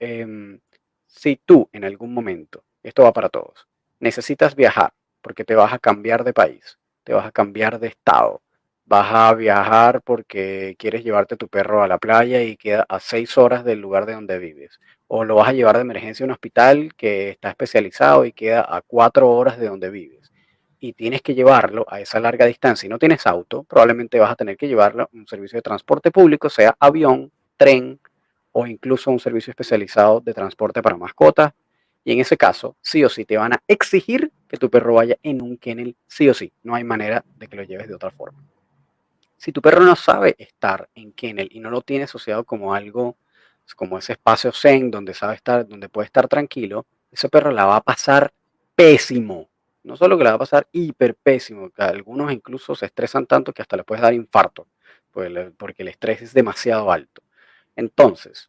em, si tú en algún momento, esto va para todos, necesitas viajar porque te vas a cambiar de país, te vas a cambiar de estado, vas a viajar porque quieres llevarte a tu perro a la playa y queda a 6 horas del lugar de donde vives, o lo vas a llevar de emergencia a un hospital que está especializado y queda a 4 horas de donde vives, y tienes que llevarlo a esa larga distancia y no tienes auto, probablemente vas a tener que llevarlo a un servicio de transporte público, sea avión, tren, o incluso un servicio especializado de transporte para mascotas. Y en ese caso, sí o sí, te van a exigir que tu perro vaya en un kennel, sí o sí. No hay manera de que lo lleves de otra forma. Si tu perro no sabe estar en kennel y no lo tiene asociado como algo, como ese espacio zen donde sabe estar, donde puede estar tranquilo, ese perro la va a pasar pésimo. No solo que la va a pasar hiper pésimo, que algunos incluso se estresan tanto que hasta le puedes dar infarto, porque el estrés es demasiado alto. Entonces,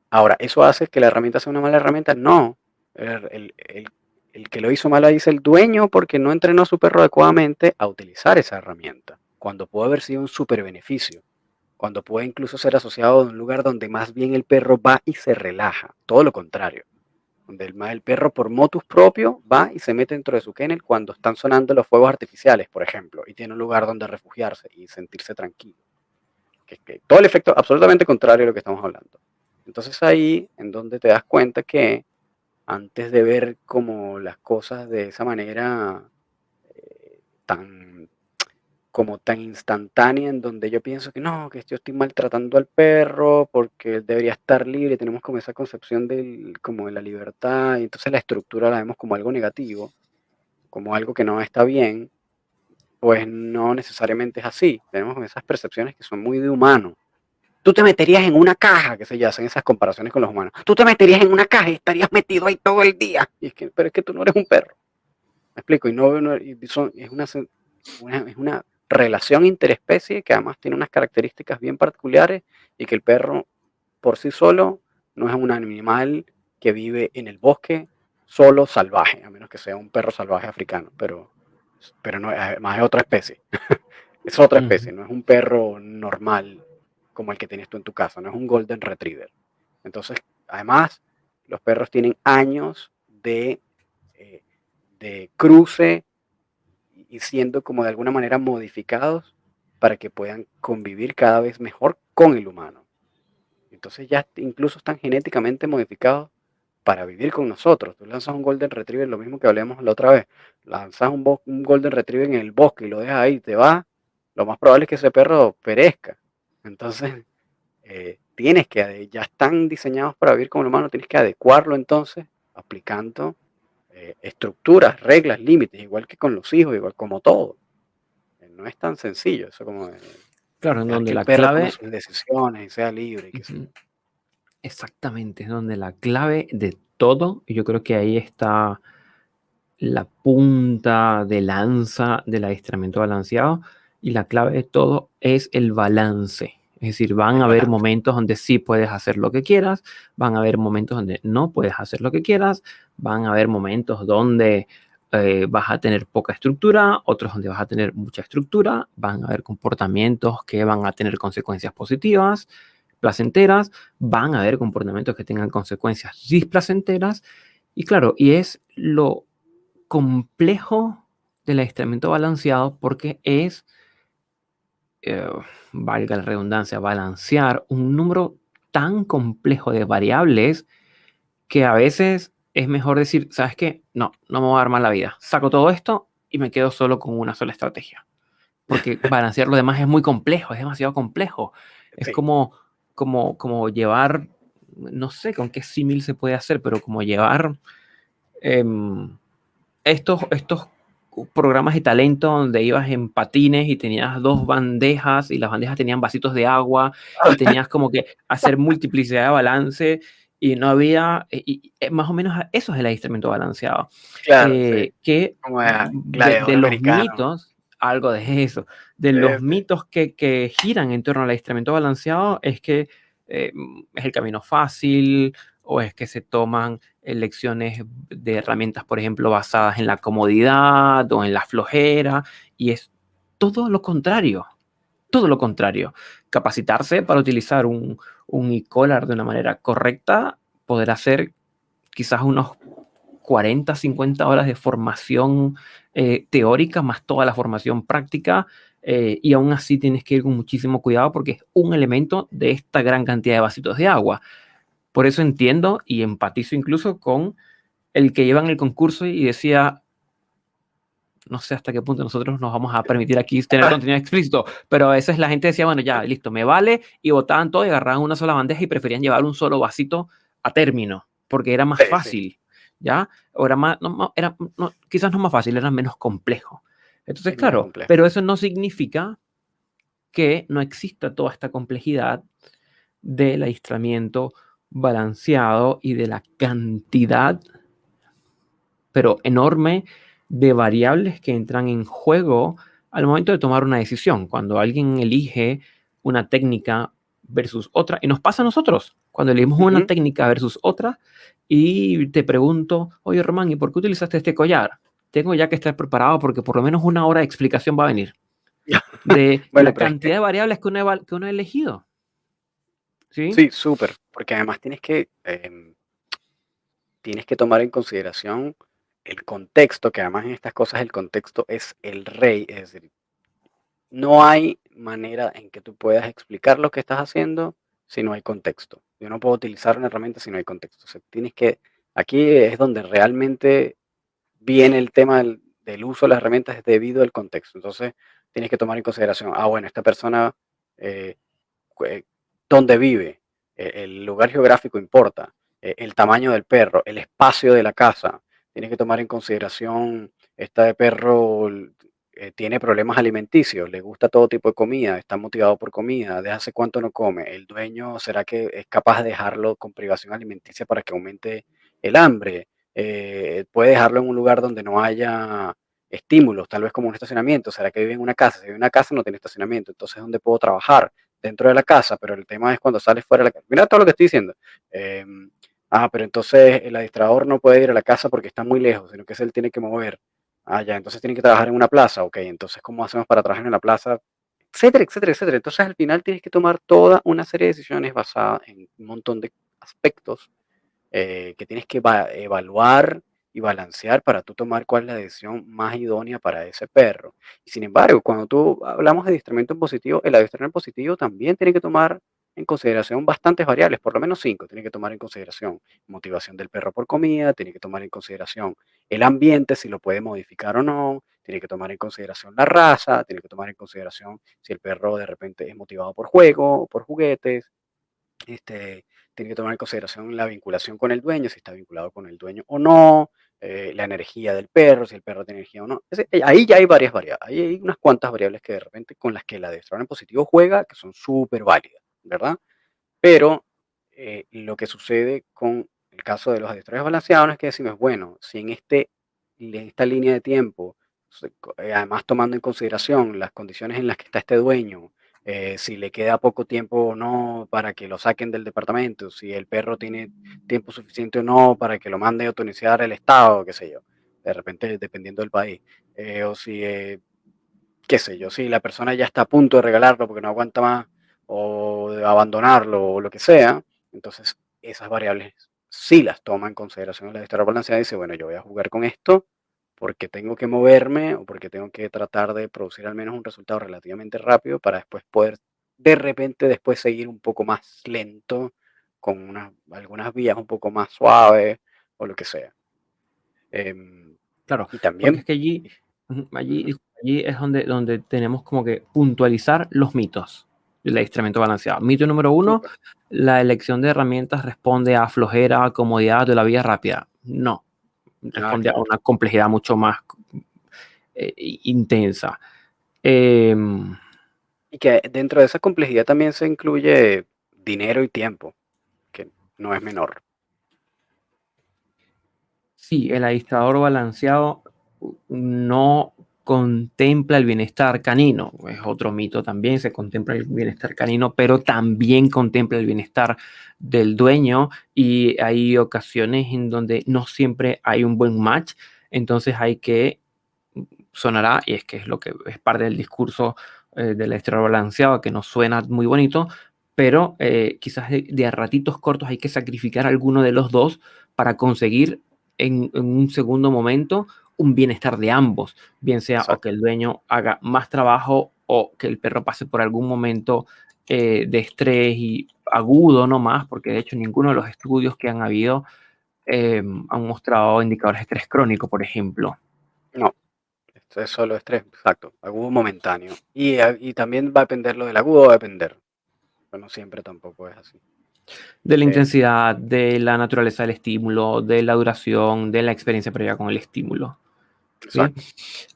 ahora, ¿eso hace que la herramienta sea una mala herramienta? No. El que lo hizo mal ahí es el dueño porque no entrenó a su perro adecuadamente a utilizar esa herramienta, cuando puede haber sido un súper beneficio, cuando puede incluso ser asociado a un lugar donde más bien el perro va y se relaja, todo lo contrario, donde el perro por motus propio va y se mete dentro de su kennel cuando están sonando los fuegos artificiales, por ejemplo, y tiene un lugar donde refugiarse y sentirse tranquilo. Que todo el efecto absolutamente contrario a lo que estamos hablando. Entonces ahí en donde te das cuenta que antes de ver como las cosas de esa manera tan como tan instantánea en donde yo pienso que no, que yo estoy maltratando al perro porque él debería estar libre, tenemos como esa concepción como de la libertad y entonces la estructura la vemos como algo negativo, como algo que no está bien, pues no necesariamente es así, tenemos esas percepciones que son muy de humano. Tú te meterías en una caja, que se ya hacen esas comparaciones con los humanos. Tú te meterías en una caja y estarías metido ahí todo el día. Pero es que tú no eres un perro. ¿Me explico? Es una relación interespecie que además tiene unas características bien particulares y que el perro por sí solo no es un animal que vive en el bosque solo salvaje, a menos que sea un perro salvaje africano, pero no, además es otra especie. Es otra especie, no es un perro normal como el que tienes tú en tu casa, no es un Golden Retriever. Entonces, además, los perros tienen años eh, de cruce y siendo como de alguna manera modificados para que puedan convivir cada vez mejor con el humano. Entonces ya incluso están genéticamente modificados para vivir con nosotros. Tú lanzas un Golden Retriever, lo mismo que hablamos la otra vez, lanzas un Golden Retriever en el bosque y lo dejas ahí, te va, lo más probable es que ese perro perezca. Entonces, ya están diseñados para vivir con el humano, tienes que adecuarlo entonces, aplicando estructuras, reglas, límites, igual que con los hijos, igual como todo. No es tan sencillo eso como Claro, en dejar donde que el la perro tome clave, sus decisiones y sea libre y qué sé yo. exactamente, es donde la clave de todo, y yo creo que ahí está la punta de lanza del adiestramiento balanceado, y la clave de todo es el balance. Es decir, van El a haber balance. momentos donde sí puedes hacer lo que quieras, van a haber momentos donde no puedes hacer lo que quieras, van a haber momentos donde vas a tener poca estructura, otros donde vas a tener mucha estructura, van a haber comportamientos que van a tener consecuencias positivas, placenteras, van a haber comportamientos que tengan consecuencias displacenteras, y claro, y es lo complejo del adiestramiento balanceado porque es, eh, valga la redundancia, balancear un número tan complejo de variables que a veces es mejor decir, ¿sabes qué? No, no me voy a dar mal la vida. Saco todo esto y me quedo solo con una sola estrategia. Porque balancear lo demás es muy complejo, es demasiado complejo. Es Sí, como llevar, no sé con qué símil se puede hacer, pero como llevar em, estos programas de talento donde ibas en patines y tenías dos bandejas y las bandejas tenían vasitos de agua y tenías como que hacer multiplicidad de balance y no había, más o menos eso es el adiestramiento balanceado. claro, sí. Que Como de gladiador los americano. mitos, algo de eso, de Sí, los sí. mitos que giran en torno al adiestramiento balanceado es que eh, es el camino fácil o es que se toman lecciones de herramientas, por ejemplo, basadas en la comodidad o en la flojera, y es todo lo contrario, todo lo contrario. Capacitarse para utilizar un e-collar de una manera correcta, poder hacer quizás unos 40, 50 horas de formación teórica, más toda la formación práctica, y aún así tienes que ir con muchísimo cuidado porque es un elemento de esta gran cantidad de vasitos de agua. Por eso entiendo y empatizo incluso con el que lleva en el concurso y decía, no sé hasta qué punto nosotros nos vamos a permitir aquí tener contenido explícito, pero a veces la gente decía, bueno, ya, listo, me vale, y botaban todo y agarraban una sola bandeja y preferían llevar un solo vasito a término, porque era más Sí, sí, fácil, ¿ya? O era más, no, era, no, quizás no más fácil, era menos complejo. Entonces, es menos claro, complejo. pero eso no significa que no exista toda esta complejidad del aislamiento balanceado y de la cantidad pero enorme de variables que entran en juego al momento de tomar una decisión. Cuando alguien elige una técnica versus otra, y nos pasa a nosotros, cuando elegimos una Ujú. técnica versus otra, y te pregunto, oye Román, ¿y por qué utilizaste este collar? Tengo ya que estar preparado porque por lo menos una hora de explicación va a venir de Bueno, la pero es que cantidad de variables que uno ha elegido. ¿Sí? sí, súper, porque además tienes que tomar en consideración el contexto, que además en estas cosas el contexto es el rey, es decir, no hay manera en que tú puedas explicar lo que estás haciendo si no hay contexto. Yo no puedo utilizar una herramienta si no hay contexto. O sea, aquí es donde realmente viene el tema del uso de las herramientas es debido al contexto. Entonces, tienes que tomar en consideración, bueno, esta persona, eh, dónde vive, el lugar geográfico importa, el tamaño del perro, el espacio de la casa. Tienes que tomar en consideración, este perro tiene problemas alimenticios, le gusta todo tipo de comida, está motivado por comida, ¿desde hace cuánto no come? ¿El dueño será que es capaz de dejarlo con privación alimenticia para que aumente el hambre? Puede dejarlo en un lugar donde no haya estímulos, tal vez como un estacionamiento. ¿Será que vive en una casa? Si vive en una casa no tiene estacionamiento, entonces ¿dónde puedo trabajar? Dentro de la casa, pero el tema es cuando sales fuera de la casa. Mira todo lo que estoy diciendo. Pero entonces el adiestrador no puede ir a la casa porque está muy lejos, sino que él tiene que mover. Ya, entonces tiene que trabajar en una plaza. Ok, entonces ¿cómo hacemos para trabajar en la plaza? Etcétera, etcétera, etcétera. Entonces al final tienes que tomar toda una serie de decisiones basadas en un montón de aspectos que tienes que evaluar y balancear para tú tomar cuál es la decisión más idónea para ese perro. Y sin embargo, cuando tú hablamos de adiestramiento positivo, el adiestramiento positivo también tiene que tomar en consideración bastantes variables, por lo menos 5. Tiene que tomar en consideración motivación del perro por comida, tiene que tomar en consideración el ambiente, si lo puede modificar o no, tiene que tomar en consideración la raza, tiene que tomar en consideración si el perro de repente es motivado por juego o por juguetes, este, tiene que tomar en consideración la vinculación con el dueño, si está vinculado con el dueño o no, la energía del perro, si el perro tiene energía o no. Ahí ya hay varias variables, ahí hay unas cuantas variables que de repente con las que el adestrador en positivo juega, que son súper válidas, ¿verdad? Pero lo que sucede con el caso de los adestradores balanceados es que decimos, bueno, si en esta línea de tiempo Además tomando en consideración las condiciones en las que está este dueño, si le queda poco tiempo o no para que lo saquen del departamento, si el perro tiene tiempo suficiente o no para que lo mande a eutanasiar el Estado, qué sé yo, de repente dependiendo del país, o si, qué sé yo, si la persona ya está a punto de regalarlo porque no aguanta más o de abandonarlo o lo que sea, entonces esas variables sí las toma en consideración la historia balanceada y dice, bueno, yo voy a jugar con esto porque tengo que moverme o porque tengo que tratar de producir al menos un resultado relativamente rápido para después poder de repente después seguir un poco más lento con algunas vías un poco más suaves o lo que sea. Claro, Y porque es también, que allí, ujú, ujú, allí es donde tenemos como que puntualizar los mitos del adiestramiento balanceado. Mito número uno, súper, la elección de herramientas responde a flojera, a comodidad de la vida rápida. No, nada responde que a ver. una complejidad mucho más intensa. Em, Y que dentro de esa complejidad también se incluye dinero y tiempo, que no es menor. Sí, el adiestrador balanceado no contempla el bienestar canino. Es otro mito también, se contempla el bienestar canino, pero también contempla el bienestar del dueño y hay ocasiones en donde no siempre hay un buen match, entonces hay que, sonará, y es que es lo que es parte del discurso del adiestrador balanceado, que nos suena muy bonito, pero quizás de a ratitos cortos hay que sacrificar alguno de los dos para conseguir en un segundo momento un bienestar de ambos, bien sea o que Exacto. el dueño haga más trabajo o que el perro pase por algún momento de estrés y agudo no más, porque de hecho ninguno de los estudios que han habido han mostrado indicadores de estrés crónico, por ejemplo. No, esto es solo estrés, exacto, agudo momentáneo. Y también va a depender lo del agudo, va a depender. Pero no siempre tampoco es así. De la Em, intensidad, de la naturaleza del estímulo, de la duración, de la experiencia previa con el estímulo. ¿Sí? exacto,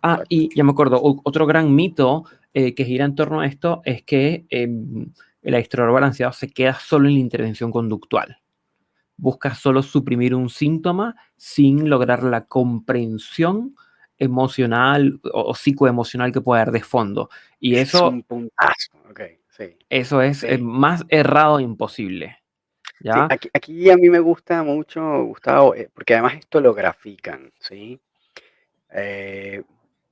Ah, exacto. y ya me acuerdo, otro gran mito que gira en torno a esto es que el adiestrador balanceado se queda solo en la intervención conductual. Busca solo suprimir un síntoma sin lograr la comprensión emocional o psicoemocional que puede haber de fondo. Y Ese es eso, un puntazo, ok, sí, eso es sí. más errado imposible. Sí, ¿Ya? aquí a mí me gusta mucho, Gustavo, porque además esto lo grafican, ¿sí? Eh,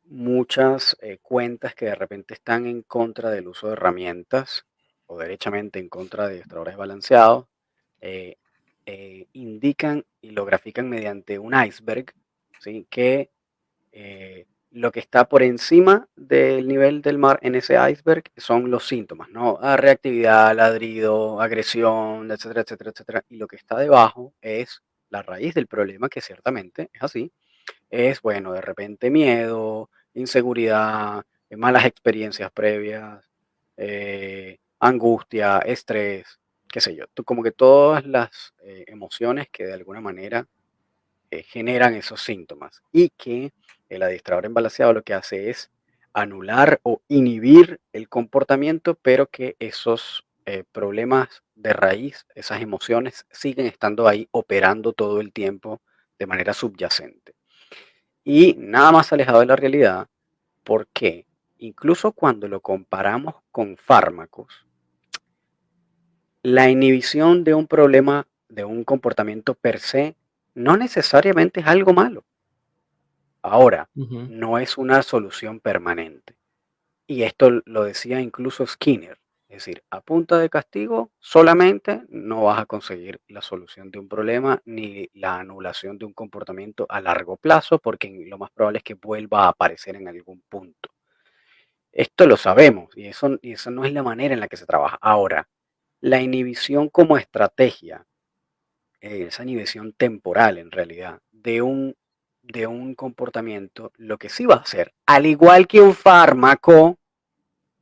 muchas cuentas que de repente están en contra del uso de herramientas o derechamente en contra de adiestradores balanceados, eh, indican y lo grafican mediante un iceberg, ¿sí? Que lo que está por encima del nivel del mar en ese iceberg son los síntomas, ¿no? Reactividad, ladrido, agresión, etcétera, etcétera, etcétera. Y lo que está debajo es la raíz del problema, que ciertamente es así. Es, bueno, de repente miedo, inseguridad, malas experiencias previas, angustia, estrés, qué sé yo. Como que todas las emociones que de alguna manera generan esos síntomas y que el adiestrador embalanceado lo que hace es anular o inhibir el comportamiento, pero que esos problemas de raíz, esas emociones, siguen estando ahí operando todo el tiempo de manera subyacente. Y nada más alejado de la realidad, porque incluso cuando lo comparamos con fármacos, la inhibición de un problema, de un comportamiento per se, no necesariamente es algo malo. Ahora, Ujú. no es una solución permanente. Y esto lo decía incluso Skinner. Es decir, a punta de castigo solamente no vas a conseguir la solución de un problema ni la anulación de un comportamiento a largo plazo, porque lo más probable es que vuelva a aparecer en algún punto. Esto lo sabemos y eso no es la manera en la que se trabaja. Ahora, la inhibición como estrategia, esa inhibición temporal en realidad de un comportamiento, lo que sí va a hacer, al igual que un fármaco,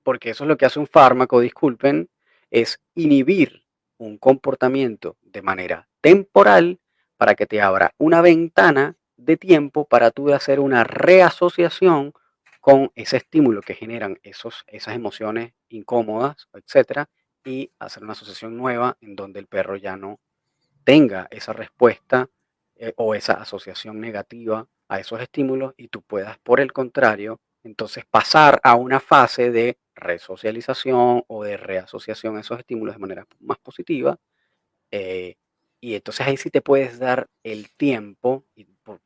porque eso es lo que hace un fármaco, disculpen, es inhibir un comportamiento de manera temporal para que te abra una ventana de tiempo para tú hacer una reasociación con ese estímulo que generan esas emociones incómodas, etcétera, y hacer una asociación nueva en donde el perro ya no tenga esa respuesta o esa asociación negativa a esos estímulos y tú puedas, por el contrario, entonces pasar a una fase de resocialización o de reasociación a esos estímulos de manera más positiva. eh, y entonces ahí sí te puedes dar el tiempo,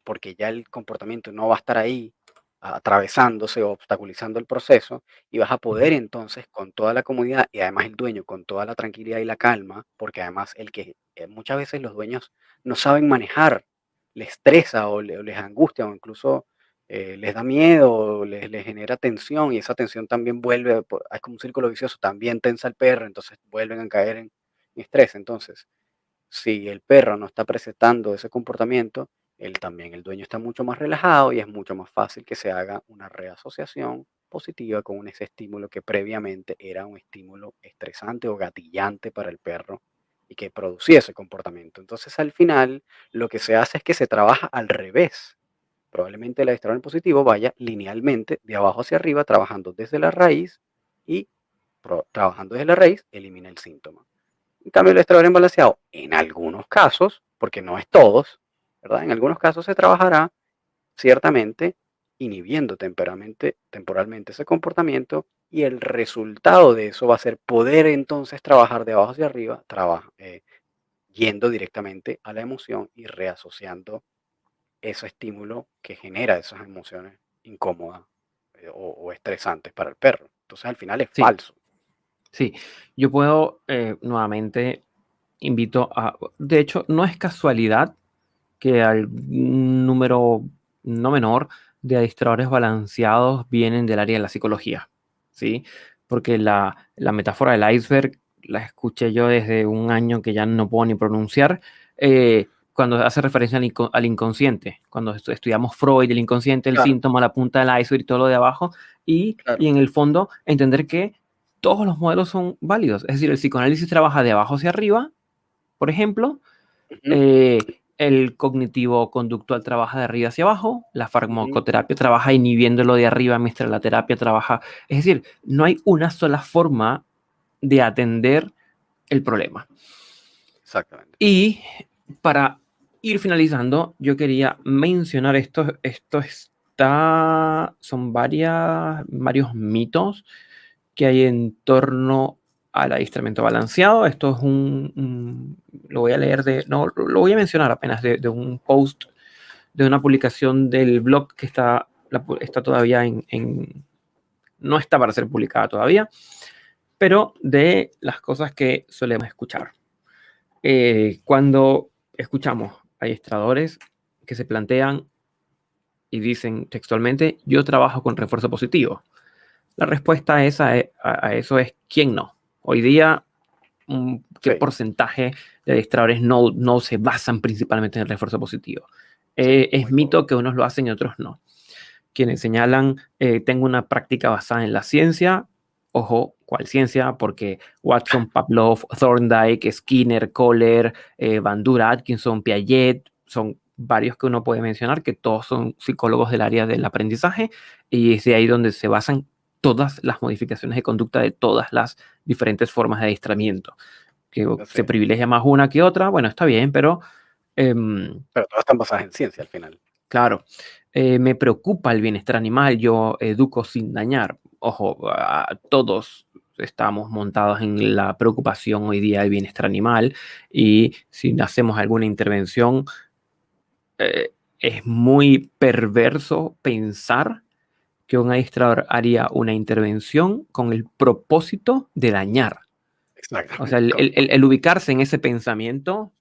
porque ya el comportamiento no va a estar ahí atravesándose o obstaculizando el proceso, y vas a poder entonces con toda la comodidad y además el dueño con toda la tranquilidad y la calma, porque además muchas veces los dueños no saben manejar, les estresa o les angustia o incluso les da miedo, o les genera tensión y esa tensión también vuelve, es como un círculo vicioso, también tensa el perro, entonces vuelven a caer en estrés. Entonces, si el perro no está presentando ese comportamiento, él también, el dueño está mucho más relajado y es mucho más fácil que se haga una reasociación positiva con ese estímulo que previamente era un estímulo estresante o gatillante para el perro y que producía ese comportamiento. Entonces, al final, lo que se hace es que se trabaja al revés. Probablemente el adestrador positivo vaya linealmente de abajo hacia arriba, trabajando desde la raíz y trabajando desde la raíz, elimina el síntoma. En cambio, el estrador balanceado, en algunos casos, porque no es todos, ¿verdad? En algunos casos se trabajará ciertamente inhibiendo temporalmente ese comportamiento y el resultado de eso va a ser poder entonces trabajar de abajo hacia arriba, yendo directamente a la emoción y reasociando ese estímulo que genera esas emociones incómodas o estresantes para el perro. Entonces al final es Sí, falso. sí. Yo puedo nuevamente invito a... De hecho, no es casualidad que algún número no menor de adiestradores balanceados vienen del área de la psicología, ¿sí? Porque la metáfora del iceberg la escuché yo desde un año que ya no puedo ni pronunciar, cuando hace referencia al inconsciente, cuando estudiamos Freud, el inconsciente, el Claro, síntoma, la punta del iceberg y todo lo de abajo, y claro. en el fondo entender que todos los modelos son válidos, es decir, el psicoanálisis trabaja de abajo hacia arriba, por ejemplo, Ujú, eh, el cognitivo conductual trabaja de arriba hacia abajo, la ujú, farmacoterapia trabaja inhibiéndolo de arriba, mientras la terapia trabaja. Es decir, no hay una sola forma de atender el problema. exactamente. Y para ir finalizando, yo quería mencionar son varios mitos que hay en torno al adiestramiento balanceado. Esto es lo voy a leer no, lo voy a mencionar apenas de un post, de una publicación del blog que está todavía no está para ser publicada todavía, pero de las cosas que solemos escuchar. Cuando escuchamos adiestradores que se plantean y dicen textualmente, yo trabajo con refuerzo positivo. La respuesta a eso es ¿quién no? Hoy día, ¿qué Sí, porcentaje de adiestradores no se basan principalmente en el refuerzo positivo? sí, Es muy poco. mito que unos lo hacen y otros no. Quienes señalan, tengo una práctica basada en la ciencia, ojo, ¿cuál ciencia? Porque Watson, Pavlov, Thorndike, Skinner, Kohler, Bandura, Atkinson, Piaget, son varios que uno puede mencionar, que todos son psicólogos del área del aprendizaje, y es de ahí donde se basan todas las modificaciones de conducta de todas las diferentes formas de adiestramiento. Que Así se es. privilegia más una que otra, bueno, está bien, pero Pero todas están basadas en ciencia al final. claro, me preocupa el bienestar animal, yo educo sin dañar. Ojo, todos estamos montados en la preocupación hoy día del bienestar animal, y si hacemos alguna intervención, es muy perverso pensar que un adiestrador haría una intervención con el propósito de dañar. O sea, Exactamente. el ubicarse en ese pensamiento,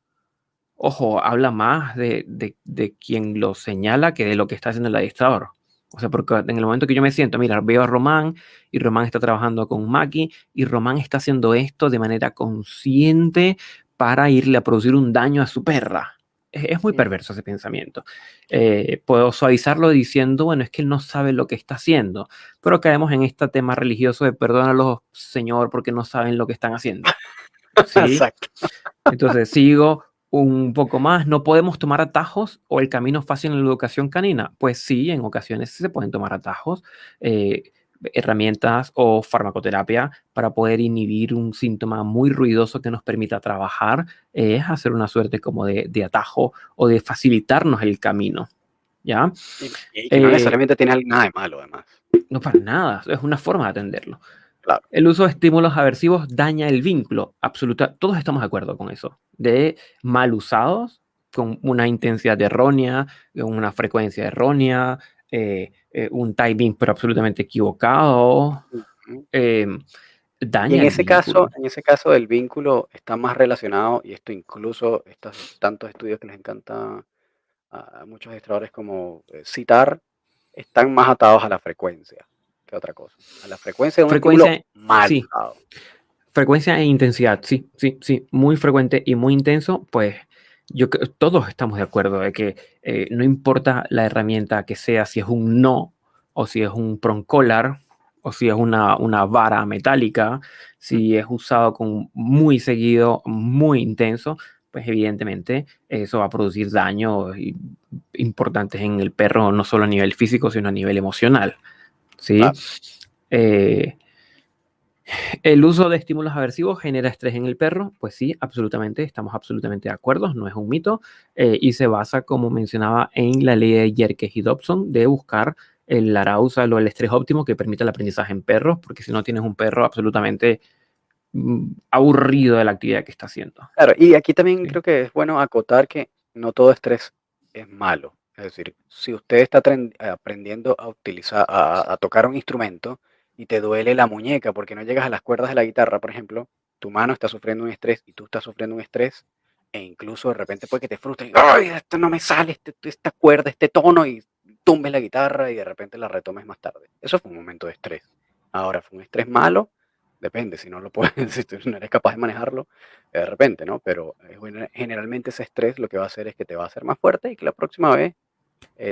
ojo, habla más de quien lo señala que de lo que está haciendo el adiestrador. O sea, porque en el momento que yo me siento, mira, veo a Román y Román está trabajando con Maki y Román está haciendo esto de manera consciente para irle a producir un daño a su perra. Es muy Ujú. perverso ese pensamiento. Puedo suavizarlo diciendo, bueno, es que él no sabe lo que está haciendo, pero caemos en este tema religioso de perdónalos, Señor, porque no saben lo que están haciendo. ¿Sí? Exacto. Entonces sigo un poco más. ¿No podemos tomar atajos o el camino fácil en la educación canina? Pues sí, en ocasiones sí se pueden tomar atajos, eh, herramientas o farmacoterapia para poder inhibir un síntoma muy ruidoso que nos permita trabajar, es hacer una suerte como de atajo o de facilitarnos el camino. ¿ya? Y no necesariamente tiene nada de malo, además. No para nada, es una forma de atenderlo. Claro. El uso de estímulos aversivos daña el vínculo, todos estamos de acuerdo con eso, de mal usados, con una intensidad errónea, una frecuencia errónea, un timing pero absolutamente equivocado, Ujú. Y daña el vínculo. en ese caso el vínculo está más relacionado, y esto incluso estos tantos estudios que les encanta a muchos administradores como citar, están más atados a la frecuencia que otra cosa. A la frecuencia de un estímulo Frecuencia, mal sí, usado. frecuencia e intensidad, sí, sí, sí, muy frecuente y muy intenso, pues todos estamos de acuerdo de que no importa la herramienta que sea, si es un no, o si es un proncollar, o si es una vara metálica, si es usado con muy seguido, muy intenso, pues evidentemente eso va a producir daños importantes en el perro, no solo a nivel físico, sino a nivel emocional, ¿sí? Claro. ¿El uso de estímulos aversivos genera estrés en el perro? Pues sí, absolutamente, estamos absolutamente de acuerdo, no es un mito, y se basa, como mencionaba, en la ley de Yerkes y Dobson de buscar el arousal o el estrés óptimo que permita el aprendizaje en perros, porque si no tienes un perro absolutamente aburrido de la actividad que está haciendo. Claro, y aquí también ¿Sí? creo que es bueno acotar que no todo estrés es malo. Es decir, si usted está aprendiendo a utilizar, a tocar un instrumento y te duele la muñeca porque no llegas a las cuerdas de la guitarra, por ejemplo, tu mano está sufriendo un estrés y tú estás sufriendo un estrés, e incluso de repente puede que te frustre, ¡ay, esto no me sale, esta cuerda, este tono! Y tumbes la guitarra y de repente la retomes más tarde. Eso fue un momento de estrés. Ahora, ¿fue un estrés malo? Depende, si no lo puedes, si tú no eres capaz de manejarlo, de repente, ¿no? Pero generalmente ese estrés lo que va a hacer es que te va a hacer más fuerte y que la próxima vez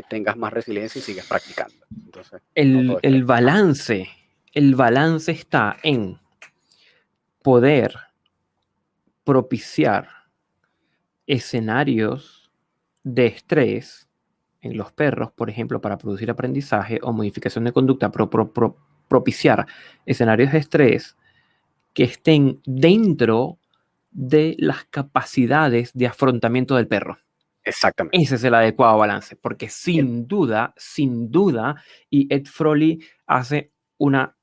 tengas más resiliencia y sigas practicando. Entonces, no todo El, estrés el es malo. balance, el balance está en poder propiciar escenarios de estrés en los perros, por ejemplo, para producir aprendizaje o modificación de conducta, propiciar escenarios de estrés que estén dentro de las capacidades de afrontamiento del perro. Exactamente. Ese es el adecuado balance, porque Y sin duda, y Ed Froley hace una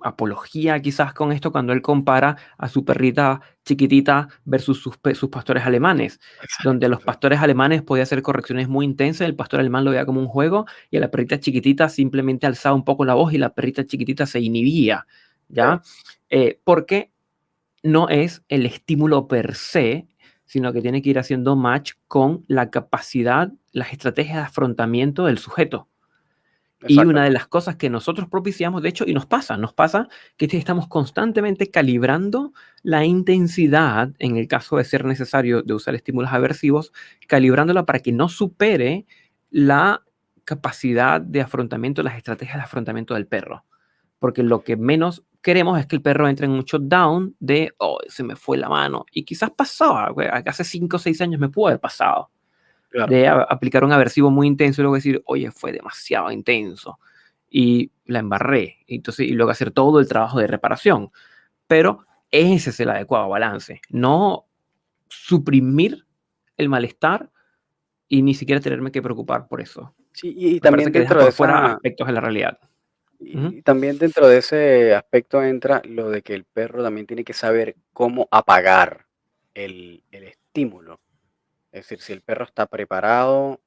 apología quizás con esto cuando él compara a su perrita chiquitita versus sus pastores alemanes, donde exacto, los sí, pastores alemanes podía hacer correcciones muy intensas, el pastor alemán lo veía como un juego y a la perrita chiquitita simplemente alzaba un poco la voz y la perrita chiquitita se inhibía, sí, ¿ya? Porque no es el estímulo per se, sino que tiene que ir haciendo match con la capacidad, las estrategias de afrontamiento del sujeto. Y una de exactamente. las cosas que nosotros propiciamos, de hecho, y nos pasa que estamos constantemente calibrando la intensidad, en el caso de ser necesario de usar estímulos aversivos, calibrándola para que no supere la capacidad de afrontamiento, las estrategias de afrontamiento del perro. Porque lo que menos queremos es que el perro entre en un shutdown de, oh, se me fue la mano. Y quizás pasaba, hace 5 o 6 años me pudo haber pasado Claro, de aplicar un aversivo muy intenso y luego decir, oye, fue demasiado intenso y la embarré. Entonces, y luego hacer todo el trabajo de reparación. Pero ese es el adecuado balance. No suprimir el malestar y ni siquiera tenerme que preocupar por eso. sí, Me parece que deja por fuera aspectos de la realidad. Ujú. y también dentro de ese aspecto entra lo de que el perro también tiene que saber cómo apagar el estímulo. Es decir, si el perro está preparado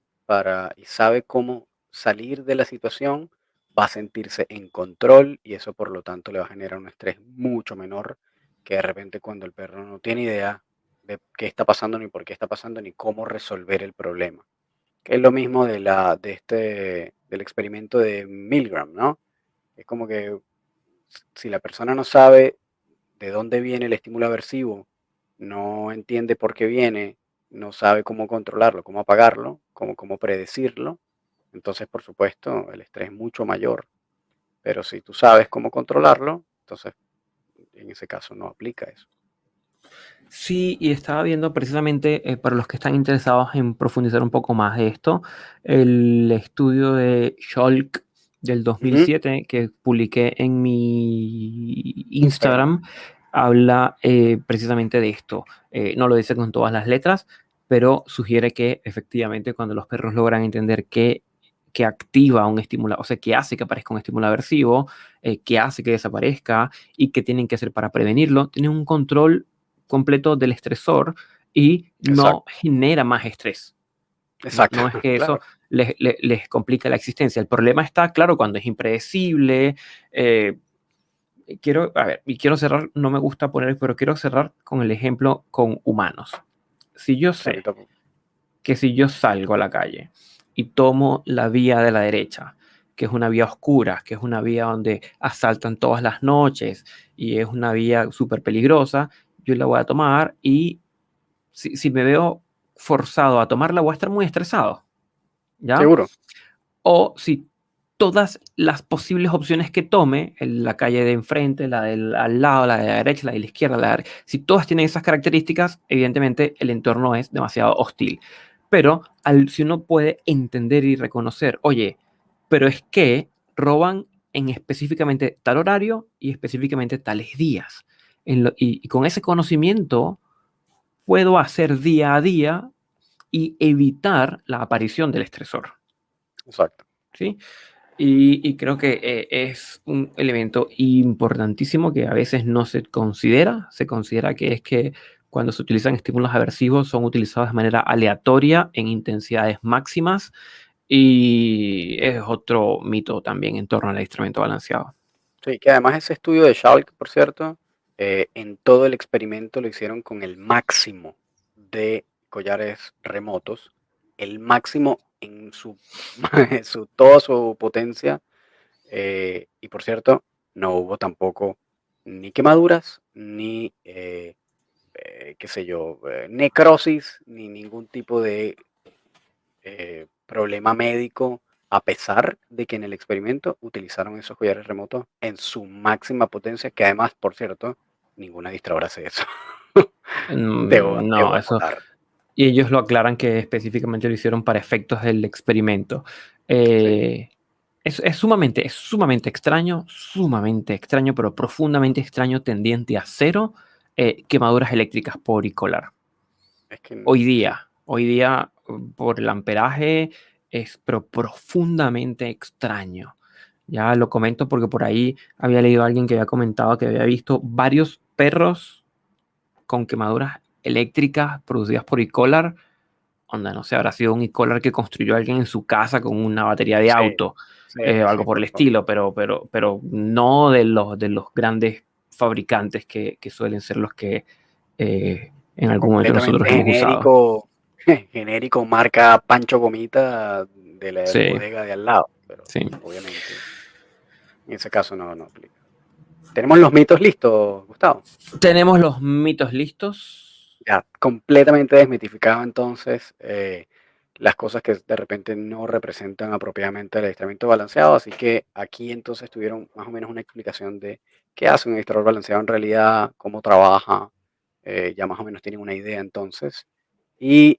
y sabe cómo salir de la situación, va a sentirse en control y eso por lo tanto le va a generar un estrés mucho menor que de repente cuando el perro no tiene idea de qué está pasando, ni por qué está pasando, ni cómo resolver el problema. Que es lo mismo del experimento de Milgram, ¿no? Es como que si la persona no sabe de dónde viene el estímulo aversivo, no entiende por qué viene, no sabe cómo controlarlo, cómo apagarlo, cómo predecirlo, entonces por supuesto el estrés es mucho mayor. Pero si tú sabes cómo controlarlo, entonces en ese caso no aplica eso. Sí, y estaba viendo precisamente, para los que están interesados en profundizar un poco más de esto, el estudio de Scholk del Ujú. 2007 que publiqué en mi Instagram. Instagram, habla precisamente de esto. No lo dice con todas las letras, pero sugiere que efectivamente cuando los perros logran entender que activa un estímulo, o sea, que hace que aparezca un estímulo aversivo, que hace que desaparezca y qué tienen que hacer para prevenirlo, tienen un control completo del estresor y no Exacto, genera más estrés. exacto, No es que eso claro. les complica la existencia. El problema está, claro, cuando es impredecible. Quiero cerrar, no me gusta poner, pero quiero cerrar con el ejemplo con humanos. Si yo Sí, a mí sé tampoco. que si yo salgo a la calle y tomo la vía de la derecha, que es una vía oscura, que es una vía donde asaltan todas las noches y es una vía súper peligrosa, yo la voy a tomar y si me veo forzado a tomarla, voy a estar muy estresado, ¿ya? Seguro, O si todas las posibles opciones que tome, la calle de enfrente, la del al lado, la de la derecha, la de la izquierda, si todas tienen esas características, evidentemente el entorno es demasiado hostil. Pero si uno puede entender y reconocer, oye, pero es que roban en específicamente tal horario y específicamente tales días. Y con ese conocimiento puedo hacer día a día y evitar la aparición del estresor. exacto. ¿Sí? Y creo que es un elemento importantísimo que a veces no se considera. Se considera que es que cuando se utilizan estímulos aversivos son utilizados de manera aleatoria en intensidades máximas y es otro mito también en torno al adiestramiento balanceado. Sí, que además ese estudio de Schalke, por cierto, en todo el experimento lo hicieron con el máximo de collares remotos, el máximo en su, toda su potencia. Y por cierto, no hubo tampoco ni quemaduras, ni, qué sé yo, necrosis, ni ningún tipo de problema médico, a pesar de que en el experimento utilizaron esos collares remotos en su máxima potencia, que además, por cierto, ninguna distribuidora hace eso. Debo No, eso. acotar. Y ellos lo aclaran que específicamente lo hicieron para efectos del experimento. Sí, Eh, es sumamente extraño, pero profundamente extraño, tendiente a cero, quemaduras eléctricas por bicolar. es que sí, Hoy día, por el amperaje, es pero profundamente extraño. Ya lo comento porque por ahí había leído a alguien que había comentado que había visto varios perros con quemaduras eléctricas producidas por E-Collar. Onda, no sé, habrá sido un E-Collar que construyó alguien en su casa con una batería de sí, auto, sí, algo sí, por el por favor. estilo, pero no de los grandes fabricantes que suelen ser los que en algún momento nosotros Completamente hemos usado. genérico, genérico, marca Pancho Gomita de la Sí, bodega de al lado, pero sí. obviamente en ese caso no aplica. Tenemos los mitos listos, Gustavo. Tenemos los mitos listos. Ya completamente desmitificado entonces las cosas que de repente no representan apropiadamente el adiestramiento balanceado, así que aquí entonces tuvieron más o menos una explicación de qué hace un adiestrador balanceado en realidad, cómo trabaja, ya más o menos tienen una idea entonces. Y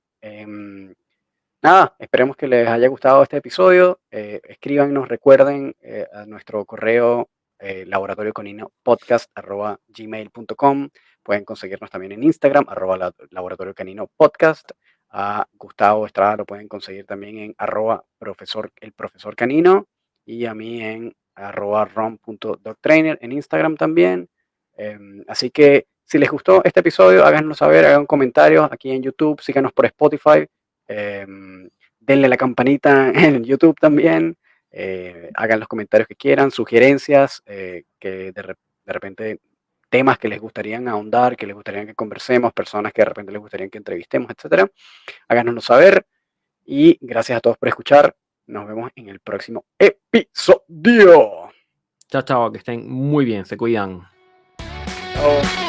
nada, esperemos que les haya gustado este episodio. Escríbanos, recuerden a nuestro correo laboratoriocaninopodcast@gmail.com. Pueden conseguirnos también en Instagram, laboratorio canino podcast. A Gustavo Estrada lo pueden conseguir también en el profesor canino y a mí en @rom.doctrainer en Instagram también. Así que si les gustó este episodio, háganos saber, hagan comentarios aquí en YouTube, síganos por Spotify. Denle la campanita en YouTube también. Hagan los comentarios que quieran, sugerencias, que de repente temas que les gustarían ahondar, que les gustaría que conversemos, personas que de repente les gustaría que entrevistemos, etcétera. Háganoslo saber y gracias a todos por escuchar. Nos vemos en el próximo episodio. Chao, chao, que estén muy bien, se cuidan. Chao.